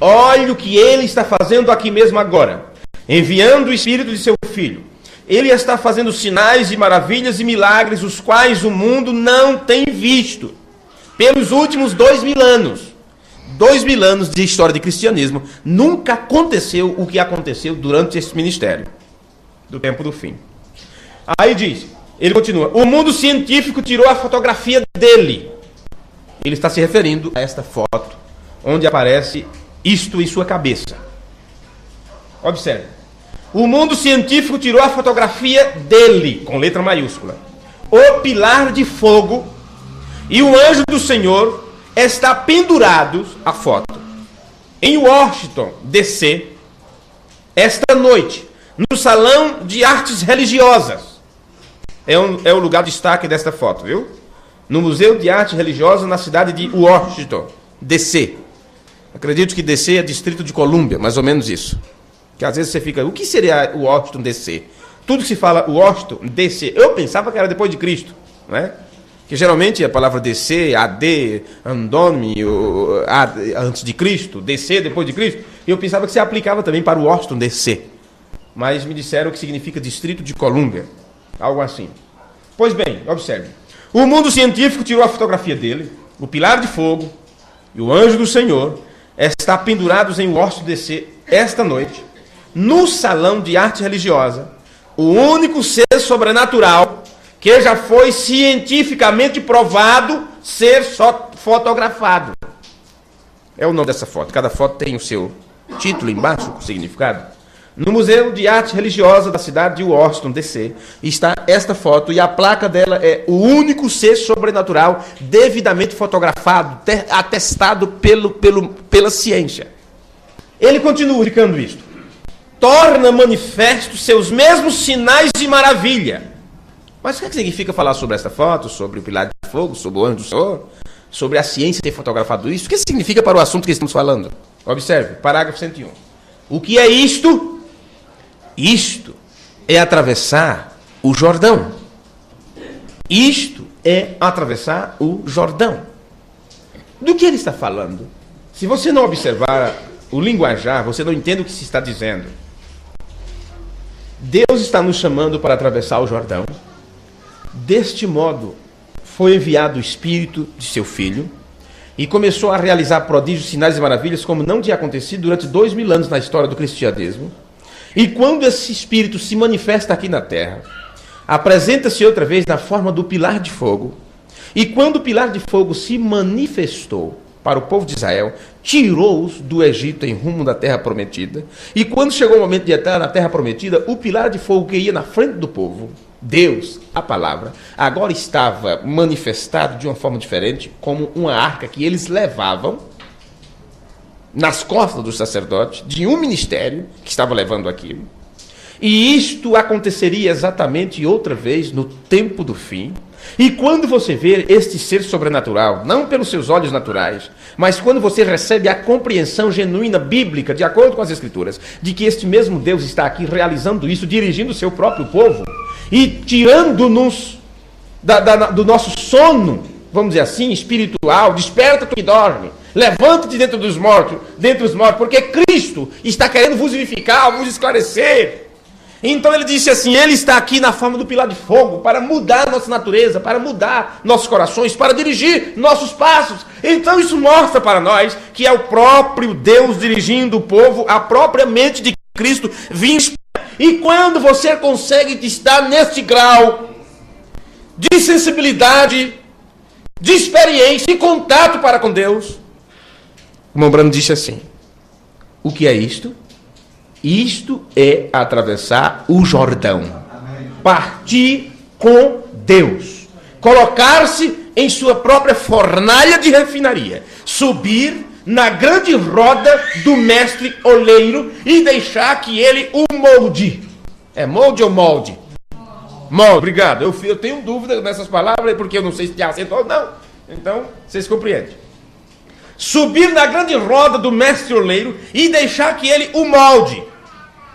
[SPEAKER 2] Olha o que ele está fazendo aqui mesmo agora. Enviando o Espírito de seu Filho. Ele está fazendo sinais e maravilhas e milagres, os quais o mundo não tem visto. Pelos últimos 2000 anos. 2000 anos de história de cristianismo. Nunca aconteceu o que aconteceu durante esse ministério. Do tempo do fim. Aí diz, ele continua, o mundo científico tirou a fotografia dele. Ele está se referindo a esta foto, onde aparece isto em sua cabeça. Observe. O mundo científico tirou a fotografia dele, com letra maiúscula. O pilar de fogo e o anjo do Senhor está pendurado, a foto, em Washington, D.C., esta noite, no Salão de Artes Religiosas. É o lugar de destaque desta foto, viu? No Museu de Arte Religiosa, na cidade de Washington, D.C. Acredito que D.C. é Distrito de Colômbia, mais ou menos isso. Que às vezes você fica, o que seria Washington D.C.? Tudo que se fala Washington D.C., eu pensava que era depois de Cristo, né? Que geralmente a palavra D.C., AD, Andome, antes de Cristo, D.C., depois de Cristo, eu pensava que se aplicava também para o Washington D.C., mas me disseram que significa Distrito de Colômbia, algo assim. Pois bem, observe. O mundo científico tirou a fotografia dele, o pilar de fogo e o anjo do Senhor está pendurados em Washington D.C. esta noite, no Salão de Arte Religiosa, o único ser sobrenatural que já foi cientificamente provado ser só fotografado. É o nome dessa foto. Cada foto tem o seu título embaixo, o significado. No Museu de Arte Religiosa da cidade de Washington, D.C., está esta foto e a placa dela é o único ser sobrenatural devidamente fotografado, atestado pela ciência. Ele continua indicando isto. Torna manifesto seus mesmos sinais de maravilha. Mas o que significa falar sobre esta foto, sobre o pilar de fogo, sobre o anjo do Senhor, sobre a ciência ter fotografado isso? O que significa para o assunto que estamos falando? Observe, parágrafo 101. O que é isto? Isto é atravessar o Jordão. Isto é atravessar o Jordão. Do que ele está falando? Se você não observar o linguajar, você não entende o que se está dizendo. Deus está nos chamando para atravessar o Jordão. Deste modo, foi enviado o Espírito de seu Filho e começou a realizar prodígios, sinais e maravilhas como não tinha acontecido durante 2000 anos na história do cristianismo. E quando esse Espírito se manifesta aqui na terra, apresenta-se outra vez na forma do pilar de fogo. E quando o pilar de fogo se manifestou para o povo de Israel, tirou-os do Egito em rumo da terra prometida. E quando chegou o momento de entrar na terra prometida, o pilar de fogo que ia na frente do povo, Deus, a palavra, agora estava manifestado de uma forma diferente, como uma arca que eles levavam nas costas dos sacerdotes, de um ministério que estava levando aquilo. E isto aconteceria exatamente outra vez no tempo do fim. E quando você vê este ser sobrenatural, não pelos seus olhos naturais, mas quando você recebe a compreensão genuína bíblica, de acordo com as Escrituras, de que este mesmo Deus está aqui realizando isso, dirigindo o seu próprio povo e tirando-nos do nosso sono, vamos dizer assim, espiritual, desperta tu que dorme, levanta-te dentre os mortos, porque Cristo está querendo vos vivificar, vos esclarecer. Então ele disse assim, ele está aqui na forma do pilar de fogo, para mudar nossa natureza, para mudar nossos corações, para dirigir nossos passos. Então isso mostra para nós que é o próprio Deus dirigindo o povo, a própria mente de Cristo vindo. E quando você consegue estar neste grau de sensibilidade, de experiência e contato para com Deus, o irmão Branham disse assim, o que é isto? Isto é atravessar o Jordão, partir com Deus, colocar-se em sua própria fornalha de refinaria, subir na grande roda do mestre oleiro e deixar que ele o molde. É molde ou molde? Molde, obrigado. Eu tenho dúvida nessas palavras porque eu não sei se tem acento ou não. Então, vocês compreendem. Subir na grande roda do mestre oleiro e deixar que ele o molde.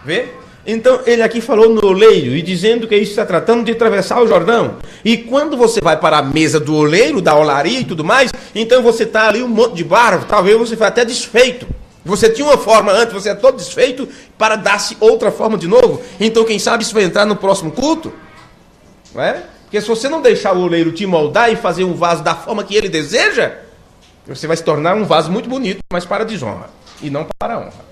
[SPEAKER 2] Vê? Então, ele aqui falou no oleiro e dizendo que isso está tratando de atravessar o Jordão. E quando você vai para a mesa do oleiro, da olaria e tudo mais, então você está ali um monte de barro, talvez você foi até desfeito. Você tinha uma forma antes, você é todo desfeito para dar-se outra forma de novo. Então, quem sabe isso vai entrar no próximo culto? Não é? Porque se você não deixar o oleiro te moldar e fazer um vaso da forma que ele deseja, você vai se tornar um vaso muito bonito, mas para desonra e não para a honra.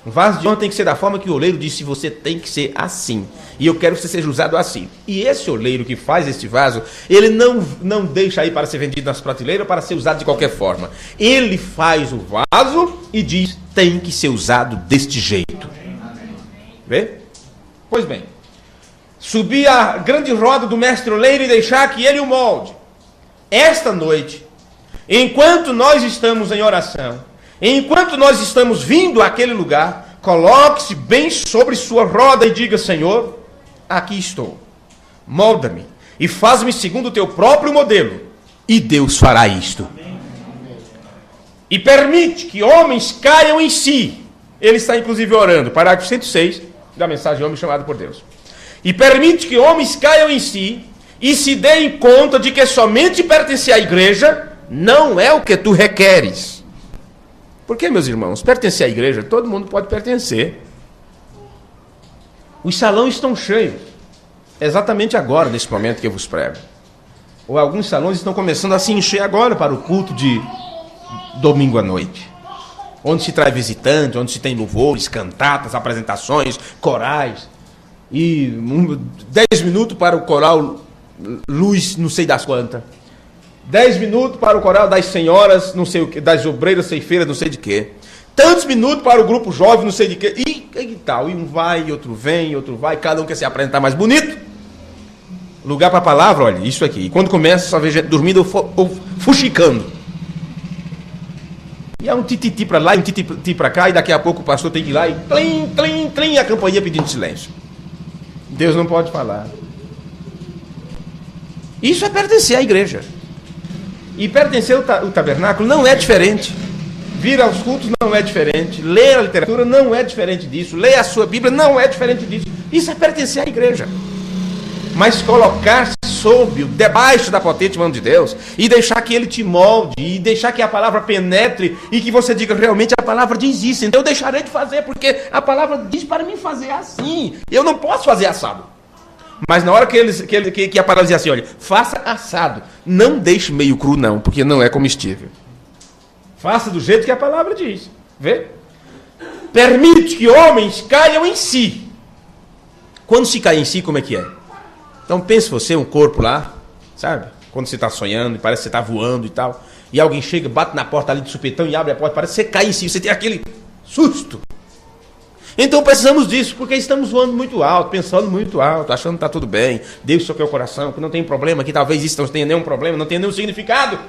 [SPEAKER 2] Um vaso de honra tem que ser da forma que o oleiro disse, você tem que ser assim. E eu quero que você seja usado assim. E esse oleiro que faz este vaso, ele não deixa aí para ser vendido nas prateleiras, para ser usado de qualquer forma. Ele faz o vaso e diz, tem que ser usado deste jeito. Vê? Pois bem. Subir a grande roda do mestre oleiro e deixar que ele o molde. Esta noite, enquanto nós estamos em oração, enquanto nós estamos vindo àquele lugar, coloque-se bem sobre sua roda e diga, Senhor, aqui estou. Molda-me e faz-me segundo o teu próprio modelo. E Deus fará isto. E permite que homens caiam em si. Ele está inclusive orando, parágrafo 106 da mensagem Homem Chamado por Deus. E permite que homens caiam em si e se deem conta de que somente pertencer à igreja não é o que tu requeres. Porque, meus irmãos, pertencer à igreja, todo mundo pode pertencer. Os salões estão cheios. Exatamente agora, nesse momento que eu vos prego. Ou alguns salões estão começando a se encher agora para o culto de domingo à noite. Onde se traz visitante, onde se tem louvores, cantatas, apresentações, corais. E 10 minutos para o coral Luz, não sei das quantas. 10 minutos para o coral das senhoras, não sei o que, das obreiras ceifeiras, não sei de quê. Tantos minutos para o grupo jovem, não sei de quê. E tal. E um vai, e outro vem, e outro vai. Cada um quer se apresentar mais bonito. Lugar para a palavra, olha, isso aqui. E quando começa, só vê gente dormindo ou fuxicando. E é um tititi para lá, e um tititi para cá. E daqui a pouco o pastor tem que ir lá e tlim, tlim, tlim, a campainha pedindo silêncio. Deus não pode falar. Isso é pertencer à igreja. E pertencer ao tabernáculo não é diferente. Vir aos cultos não é diferente. Ler a literatura não é diferente disso. Ler a sua Bíblia não é diferente disso. Isso é pertencer à igreja. Mas colocar-se debaixo da potente mão de Deus e deixar que Ele te molde e deixar que a palavra penetre e que você diga, realmente a palavra diz isso, então eu deixarei de fazer, porque a palavra diz para mim fazer assim. Eu não posso fazer assado. Mas na hora que a palavra diz assim, olha, faça assado, não deixe meio cru não, porque não é comestível. Faça do jeito que a palavra diz. Vê? Permite que homens caiam em si. Quando se cai em si, como é que é? Então pense você, um corpo lá, sabe? Quando você está sonhando, parece que você está voando e tal, e alguém chega, bate na porta ali de supetão e abre a porta, parece que você cai em si, você tem aquele susto. Então precisamos disso, porque estamos voando muito alto, pensando muito alto, achando que está tudo bem, Deus toquei o coração, que não tem problema, que talvez isso não tenha nenhum problema, não tenha nenhum significado.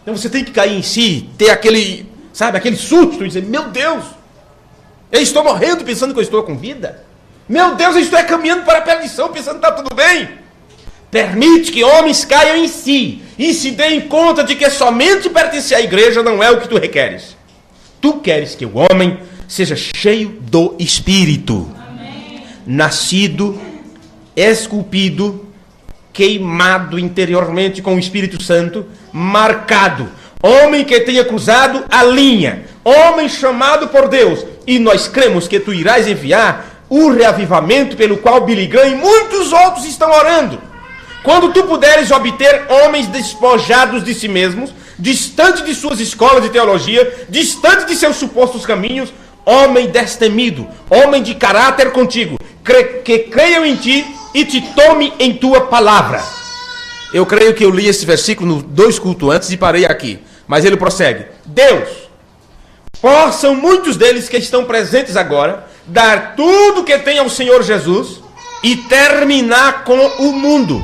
[SPEAKER 2] Então você tem que cair em si, ter aquele, sabe, aquele susto e dizer, meu Deus, eu estou morrendo pensando que eu estou com vida. Meu Deus, eu estou caminhando para a perdição pensando que está tudo bem. Permite que homens caiam em si e se deem conta de que somente pertencer à igreja não é o que tu requeres. Tu queres que o homem seja cheio do Espírito. Amém. Nascido, esculpido, queimado interiormente com o Espírito Santo, marcado. Homem que tenha cruzado a linha. Homem chamado por Deus. E nós cremos que tu irás enviar o reavivamento pelo qual Billy Graham e muitos outros estão orando. Quando tu puderes obter homens despojados de si mesmos, distante de suas escolas de teologia, distante de seus supostos caminhos, homem destemido, homem de caráter contigo, que creiam em ti e te tome em tua palavra. Eu creio que eu li esse versículo 2 cultos antes e parei aqui. Mas ele prossegue. Deus, possam muitos deles que estão presentes agora, dar tudo que tem ao Senhor Jesus e terminar com o mundo.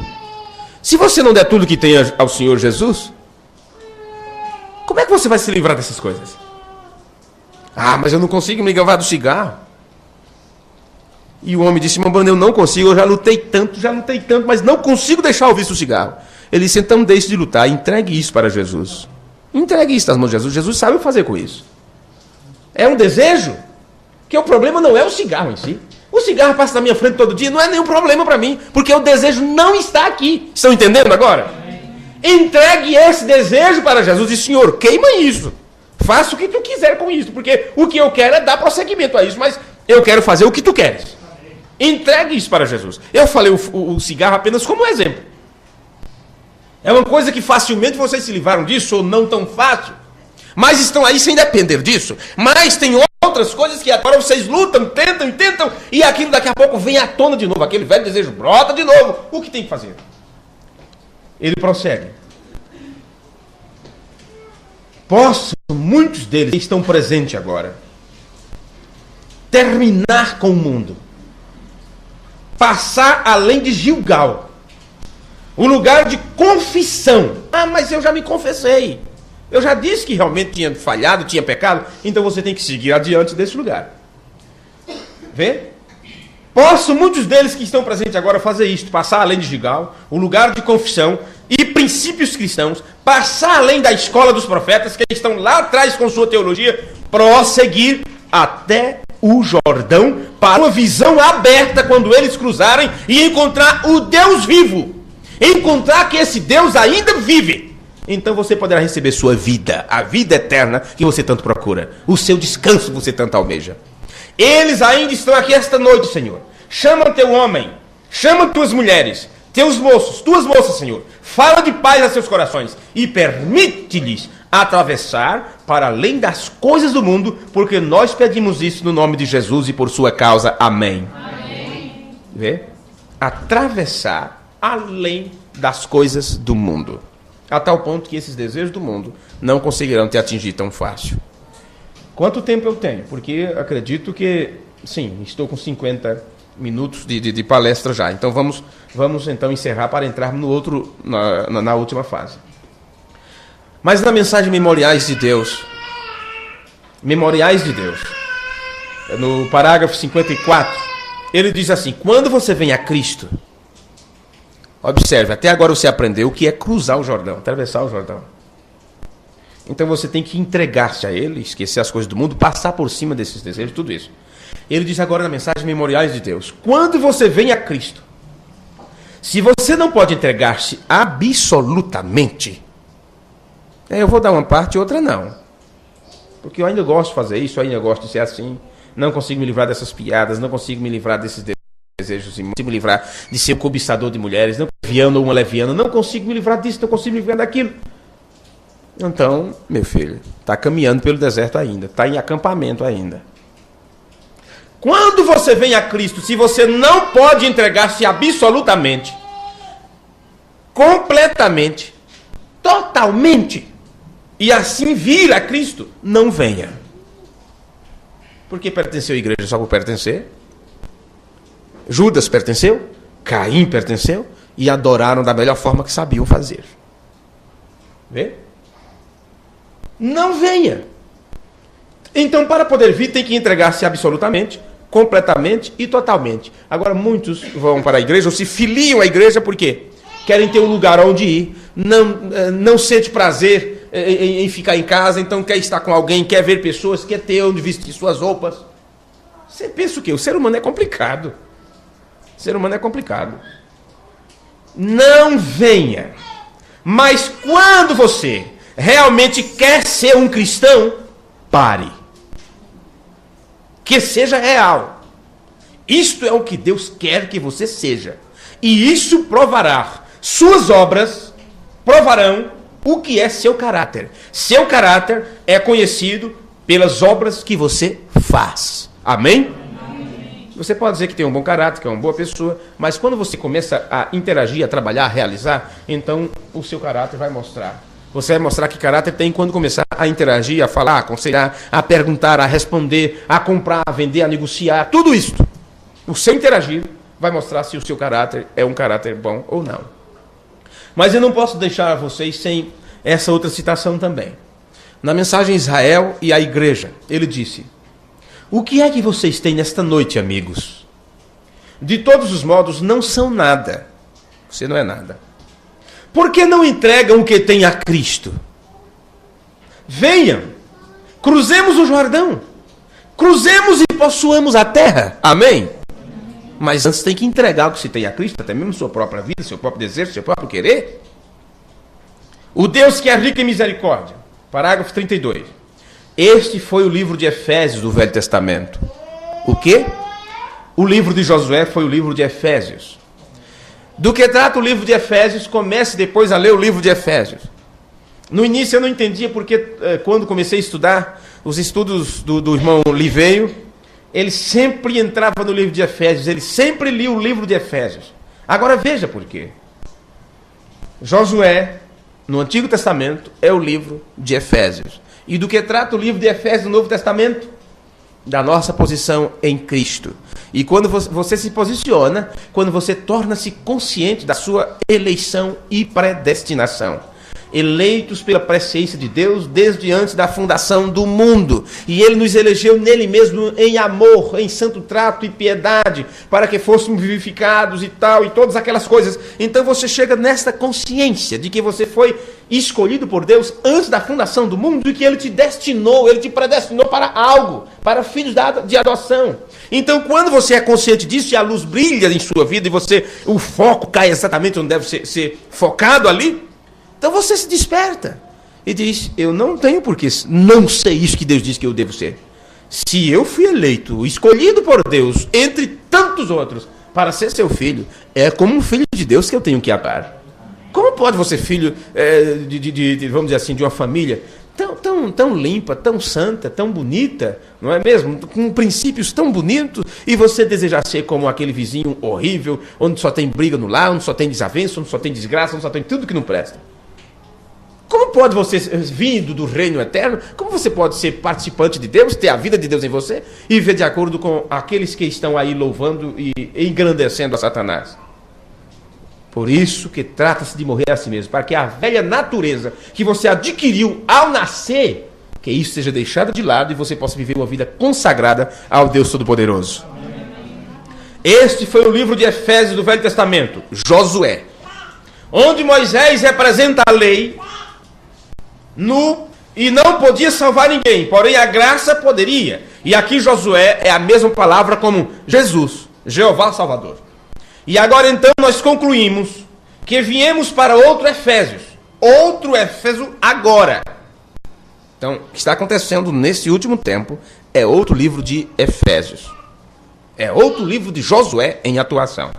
[SPEAKER 2] Se você não der tudo que tem ao Senhor Jesus, como é que você vai se livrar dessas coisas? Ah, mas eu não consigo me livrar do cigarro. E o homem disse, irmão Bruno, eu não consigo, eu já lutei tanto, mas não consigo deixar o vício do cigarro. Ele disse, então deixe de lutar, entregue isso para Jesus. Entregue isso nas mãos de Jesus, Jesus sabe o que fazer com isso. É um desejo, que o problema não é o cigarro em si. O cigarro passa na minha frente todo dia, não é nenhum problema para mim, porque o desejo não está aqui. Estão entendendo agora? Entregue esse desejo para Jesus e, Senhor, queima isso. Faça o que tu quiser com isso, porque o que eu quero é dar prosseguimento a isso, mas eu quero fazer o que tu queres. Entregue isso para Jesus. Eu falei o cigarro apenas como exemplo. É uma coisa que facilmente vocês se livraram disso, ou não tão fácil. Mas estão aí sem depender disso. Mas tem outras coisas que agora vocês lutam, tentam, e aquilo daqui a pouco vem à tona de novo. Aquele velho desejo brota de novo. O que tem que fazer? Ele prossegue. Posso, muitos deles que estão presentes agora, terminar com o mundo. Passar além de Gilgal. O lugar de confissão. Ah, mas eu já me confessei. Eu já disse que realmente tinha falhado, tinha pecado. Então você tem que seguir adiante desse lugar. Vê? Posso, muitos deles que estão presentes agora, fazer isto. Passar além de Gilgal. O lugar de confissão e princípios cristãos. Passar além da escola dos profetas, que estão lá atrás com sua teologia. Prosseguir até o Jordão para uma visão aberta quando eles cruzarem e encontrar o Deus vivo. Encontrar que esse Deus ainda vive. Então você poderá receber sua vida, a vida eterna que você tanto procura, o seu descanso que você tanto almeja. Eles ainda estão aqui esta noite, Senhor. Chama teu homem, chama tuas mulheres, teus moços, tuas moças, Senhor. Fala de paz a seus corações e permite-lhes atravessar para além das coisas do mundo, porque nós pedimos isso no nome de Jesus e por sua causa. Amém. Amém. Vê? Atravessar além das coisas do mundo. A tal ponto que esses desejos do mundo não conseguirão te atingir tão fácil. Quanto tempo eu tenho? Porque acredito que, sim, estou com 50 minutos de palestra já. Então vamos então encerrar para entrar no outro, na última fase. Mas na mensagem Memoriais de Deus, no parágrafo 54, ele diz assim, quando você vem a Cristo, observe, até agora você aprendeu o que é cruzar o Jordão, atravessar o Jordão. Então você tem que entregar-se a Ele, esquecer as coisas do mundo, passar por cima desses desejos, tudo isso. Ele diz agora na mensagem Memoriais de Deus, quando você vem a Cristo, se você não pode entregar-se absolutamente, eu vou dar uma parte e outra não. Porque eu ainda gosto de fazer isso, eu ainda gosto de ser assim, não consigo me livrar dessas piadas, não consigo me livrar desses desejos, não consigo me livrar de ser um cobiçador de mulheres, não leviano ou uma leviana, não consigo me livrar disso, não consigo me livrar daquilo. Então, meu filho, está caminhando pelo deserto ainda, está em acampamento ainda. Quando você vem a Cristo, se você não pode entregar-se absolutamente, completamente, totalmente, e assim vir a Cristo, não venha. Porque pertenceu à igreja só por pertencer. Judas pertenceu, Caim pertenceu, e adoraram da melhor forma que sabiam fazer. Vê? Não venha. Então, para poder vir, tem que entregar-se absolutamente, completamente e totalmente. Agora, muitos vão para a igreja ou se filiam à igreja porque querem ter um lugar onde ir, não sente prazer em ficar em casa, então quer estar com alguém, quer ver pessoas, quer ter onde vestir suas roupas. Você pensa o quê? O ser humano é complicado. O ser humano é complicado. Não venha. Mas quando você realmente quer ser um cristão, pare. Que seja real. Isto é o que Deus quer que você seja. E isso provará. Suas obras provarão o que é seu caráter. Seu caráter é conhecido pelas obras que você faz. Amém? Você pode dizer que tem um bom caráter, que é uma boa pessoa, mas quando você começa a interagir, a trabalhar, a realizar, então o seu caráter vai mostrar. Você vai mostrar que caráter tem quando começar a interagir, a falar, a aconselhar, a perguntar, a responder, a comprar, a vender, a negociar, tudo isso. O seu interagir vai mostrar se o seu caráter é um caráter bom ou não. Mas eu não posso deixar vocês sem essa outra citação também. Na mensagem Israel e a igreja, ele disse: o que é que vocês têm nesta noite, amigos? De todos os modos, não são nada. Você não é nada. Por que não entregam o que tem a Cristo? Venham, cruzemos o Jordão, cruzemos e possuamos a terra. Amém? Mas antes tem que entregar o que se tem a Cristo, até mesmo sua própria vida, seu próprio desejo, seu próprio querer. O Deus que é rico em misericórdia. Parágrafo 32. Este foi o livro de Efésios do Velho Testamento. O quê? O livro de Josué foi o livro de Efésios. Do que trata o livro de Efésios, comece depois a ler o livro de Efésios. No início eu não entendia porque quando comecei a estudar os estudos do irmão Liveio, ele sempre entrava no livro de Efésios, ele sempre lia o livro de Efésios. Agora veja por quê. Josué, no Antigo Testamento, é o livro de Efésios. E do que trata o livro de Efésios no Novo Testamento? Da nossa posição em Cristo. E quando você se posiciona, quando você torna-se consciente da sua eleição e predestinação. Eleitos pela presciência de Deus desde antes da fundação do mundo. E Ele nos elegeu nele mesmo em amor, em santo trato e piedade, para que fôssemos vivificados e tal, e todas aquelas coisas. Então você chega nesta consciência de que você foi escolhido por Deus antes da fundação do mundo e que Ele te destinou, Ele te predestinou para algo, para filhos de adoção. Então quando você é consciente disso e a luz brilha em sua vida e o foco cai exatamente onde deve ser focado ali, então você se desperta e diz: eu não tenho por que não ser isso que Deus diz que eu devo ser. Se eu fui eleito, escolhido por Deus, entre tantos outros, para ser seu filho, é como um filho de Deus que eu tenho que amar. Como pode você ser filho vamos dizer assim, de uma família tão limpa, tão santa, tão bonita, não é mesmo? Com princípios tão bonitos, e você desejar ser como aquele vizinho horrível, onde só tem briga no lar, onde só tem desavença, onde só tem desgraça, onde só tem tudo que não presta? Como pode você, vindo do reino eterno, como você pode ser participante de Deus, ter a vida de Deus em você e viver de acordo com aqueles que estão aí louvando e engrandecendo a Satanás? Por isso que trata-se de morrer a si mesmo, para que a velha natureza que você adquiriu ao nascer, que isso seja deixado de lado e você possa viver uma vida consagrada ao Deus Todo-Poderoso. Este foi o livro de Efésios do Velho Testamento, Josué, onde Moisés representa a lei e não podia salvar ninguém, porém a graça poderia. E aqui Josué é a mesma palavra como Jesus, Jeová Salvador. E agora então nós concluímos que viemos para outro Efésios, outro Éfeso agora. Então, o que está acontecendo nesse último tempo é outro livro de Efésios. É outro livro de Josué em atuação.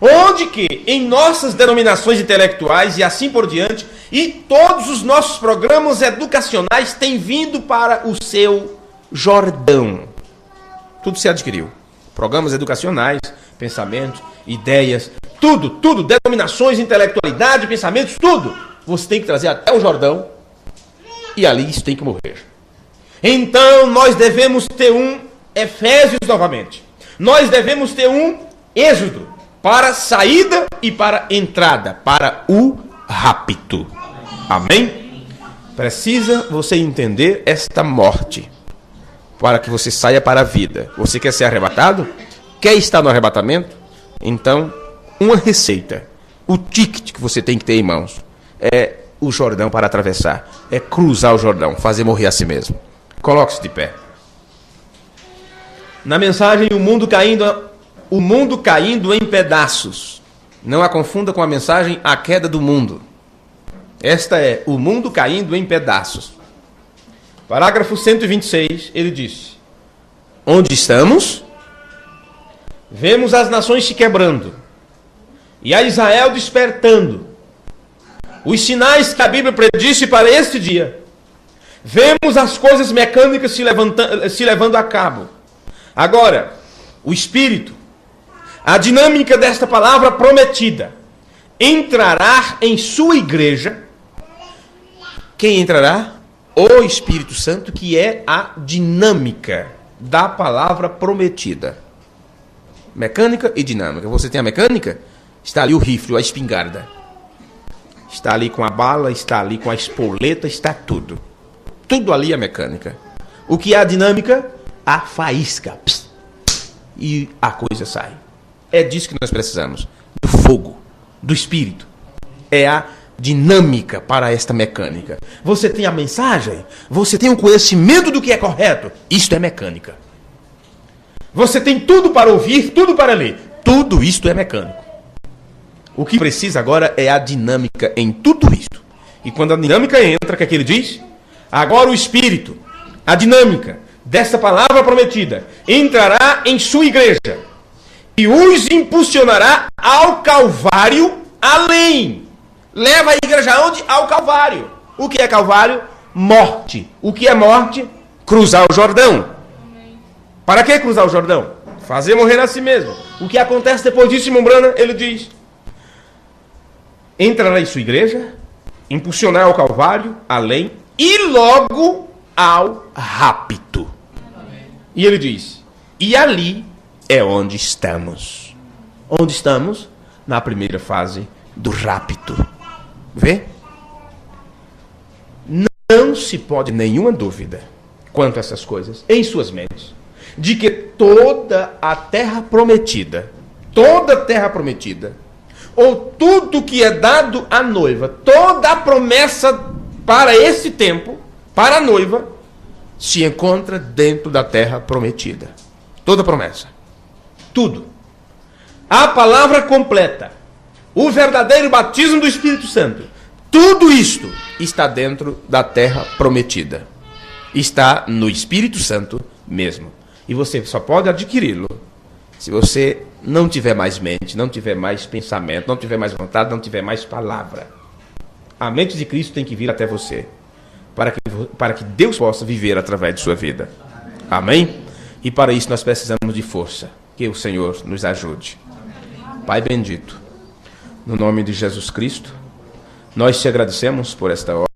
[SPEAKER 2] Onde que, em nossas denominações intelectuais e assim por diante, e todos os nossos programas educacionais têm vindo para o seu Jordão. Tudo se adquiriu. Programas educacionais, pensamentos, ideias, tudo, denominações, intelectualidade, pensamentos, tudo. Você tem que trazer até o Jordão e ali isso tem que morrer. Então nós devemos ter um Efésios novamente. Nós devemos ter um Êxodo para saída e para entrada, para o rapto. Amém? Precisa você entender esta morte para que você saia para a vida. Você quer ser arrebatado? Quer estar no arrebatamento? Então, uma receita, o ticket que você tem que ter em mãos é o Jordão para atravessar, é cruzar o Jordão, fazer morrer a si mesmo. Coloque-se de pé. Na mensagem o mundo caindo em pedaços. Não a confunda com a mensagem a queda do mundo. Esta é o mundo caindo em pedaços. Parágrafo 126, ele disse: onde estamos? Vemos as nações se quebrando e a Israel despertando. Os sinais que a Bíblia predisse para este dia. Vemos as coisas mecânicas se levando a cabo. Agora, o Espírito, a dinâmica desta palavra prometida, entrará em sua igreja. Quem entrará? O Espírito Santo, que é a dinâmica da palavra prometida. Mecânica e dinâmica. Você tem a mecânica? Está ali o rifle, a espingarda. Está ali com a bala, está ali com a espoleta, está tudo. Tudo ali é mecânica. O que é a dinâmica? A faísca. Pss, e a coisa sai. É disso que nós precisamos. Do fogo, do Espírito. É a dinâmica para esta mecânica. Você tem a mensagem, você tem o conhecimento do que é correto. Isto é mecânica. Você tem tudo para ouvir, tudo para ler. Tudo isto é mecânico. O que precisa agora é a dinâmica em tudo isto. E quando a dinâmica entra, o que é que ele diz? Agora o Espírito, a dinâmica dessa palavra prometida, entrará em sua igreja e os impulsionará ao Calvário além. Leva a igreja aonde? Ao Calvário. O que é Calvário? Morte. O que é morte? Cruzar o Jordão. Para que cruzar o Jordão? Fazer morrer a si mesmo. O que acontece depois disso, irmão Brana? Ele diz: entrará em sua igreja, impulsionar ao Calvário, além, e logo ao rapto. E ele diz: e ali é onde estamos. Onde estamos? Na primeira fase do rapto. Vê? Não se pode nenhuma dúvida quanto a essas coisas em suas mentes, de que toda a terra prometida, ou tudo que é dado à noiva, toda a promessa para esse tempo, para a noiva, se encontra dentro da terra prometida. Toda promessa. Tudo. A palavra completa. O verdadeiro batismo do Espírito Santo. Tudo isto está dentro da terra prometida. Está no Espírito Santo mesmo. E você só pode adquiri-lo se você não tiver mais mente, não tiver mais pensamento, não tiver mais vontade, não tiver mais palavra. A mente de Cristo tem que vir até você, para que Deus possa viver através de sua vida. Amém? E para isso nós precisamos de força. Que o Senhor nos ajude. Pai bendito, no nome de Jesus Cristo, nós te agradecemos por esta hora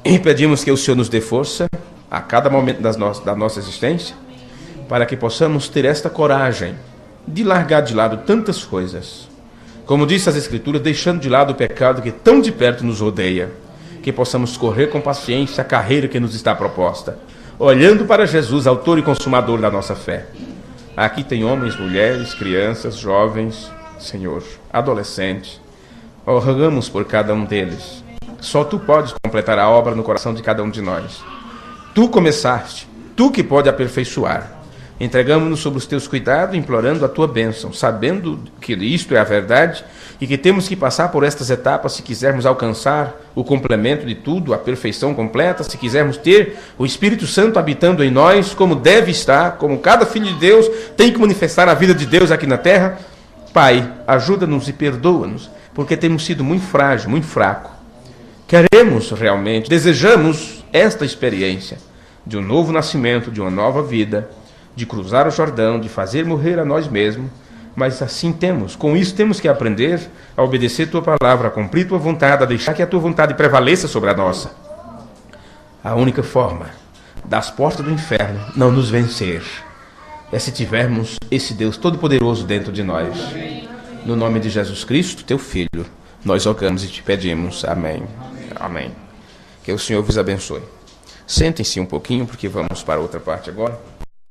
[SPEAKER 2] e pedimos que o Senhor nos dê força a cada momento da nossa existência, para que possamos ter esta coragem de largar de lado tantas coisas. Como diz as Escrituras, deixando de lado o pecado que tão de perto nos rodeia, que possamos correr com paciência a carreira que nos está proposta, olhando para Jesus, autor e consumador da nossa fé. Aqui tem homens, mulheres, crianças, jovens, Senhor, adolescentes. Rogamos por cada um deles. Só Tu podes completar a obra no coração de cada um de nós. Tu começaste, Tu que pode aperfeiçoar. Entregamos-nos sob os Teus cuidados, implorando a Tua bênção, sabendo que isto é a verdade e que temos que passar por estas etapas se quisermos alcançar o complemento de tudo, a perfeição completa, se quisermos ter o Espírito Santo habitando em nós, como deve estar, como cada filho de Deus tem que manifestar a vida de Deus aqui na terra. Pai, ajuda-nos e perdoa-nos, porque temos sido muito frágil, muito fraco. Queremos realmente, desejamos esta experiência de um novo nascimento, de uma nova vida,
[SPEAKER 1] de cruzar o Jordão, de fazer morrer a nós mesmos, mas assim com isso temos que aprender a obedecer tua palavra, a cumprir tua vontade, a deixar que a tua vontade prevaleça sobre a nossa. A única forma das portas do inferno não nos vencer é se tivermos esse Deus Todo-Poderoso dentro de nós. No nome de Jesus Cristo, teu Filho, nós rogamos e te pedimos. Amém. Amém. Que o Senhor vos abençoe. Sentem-se um pouquinho, porque vamos para outra parte agora.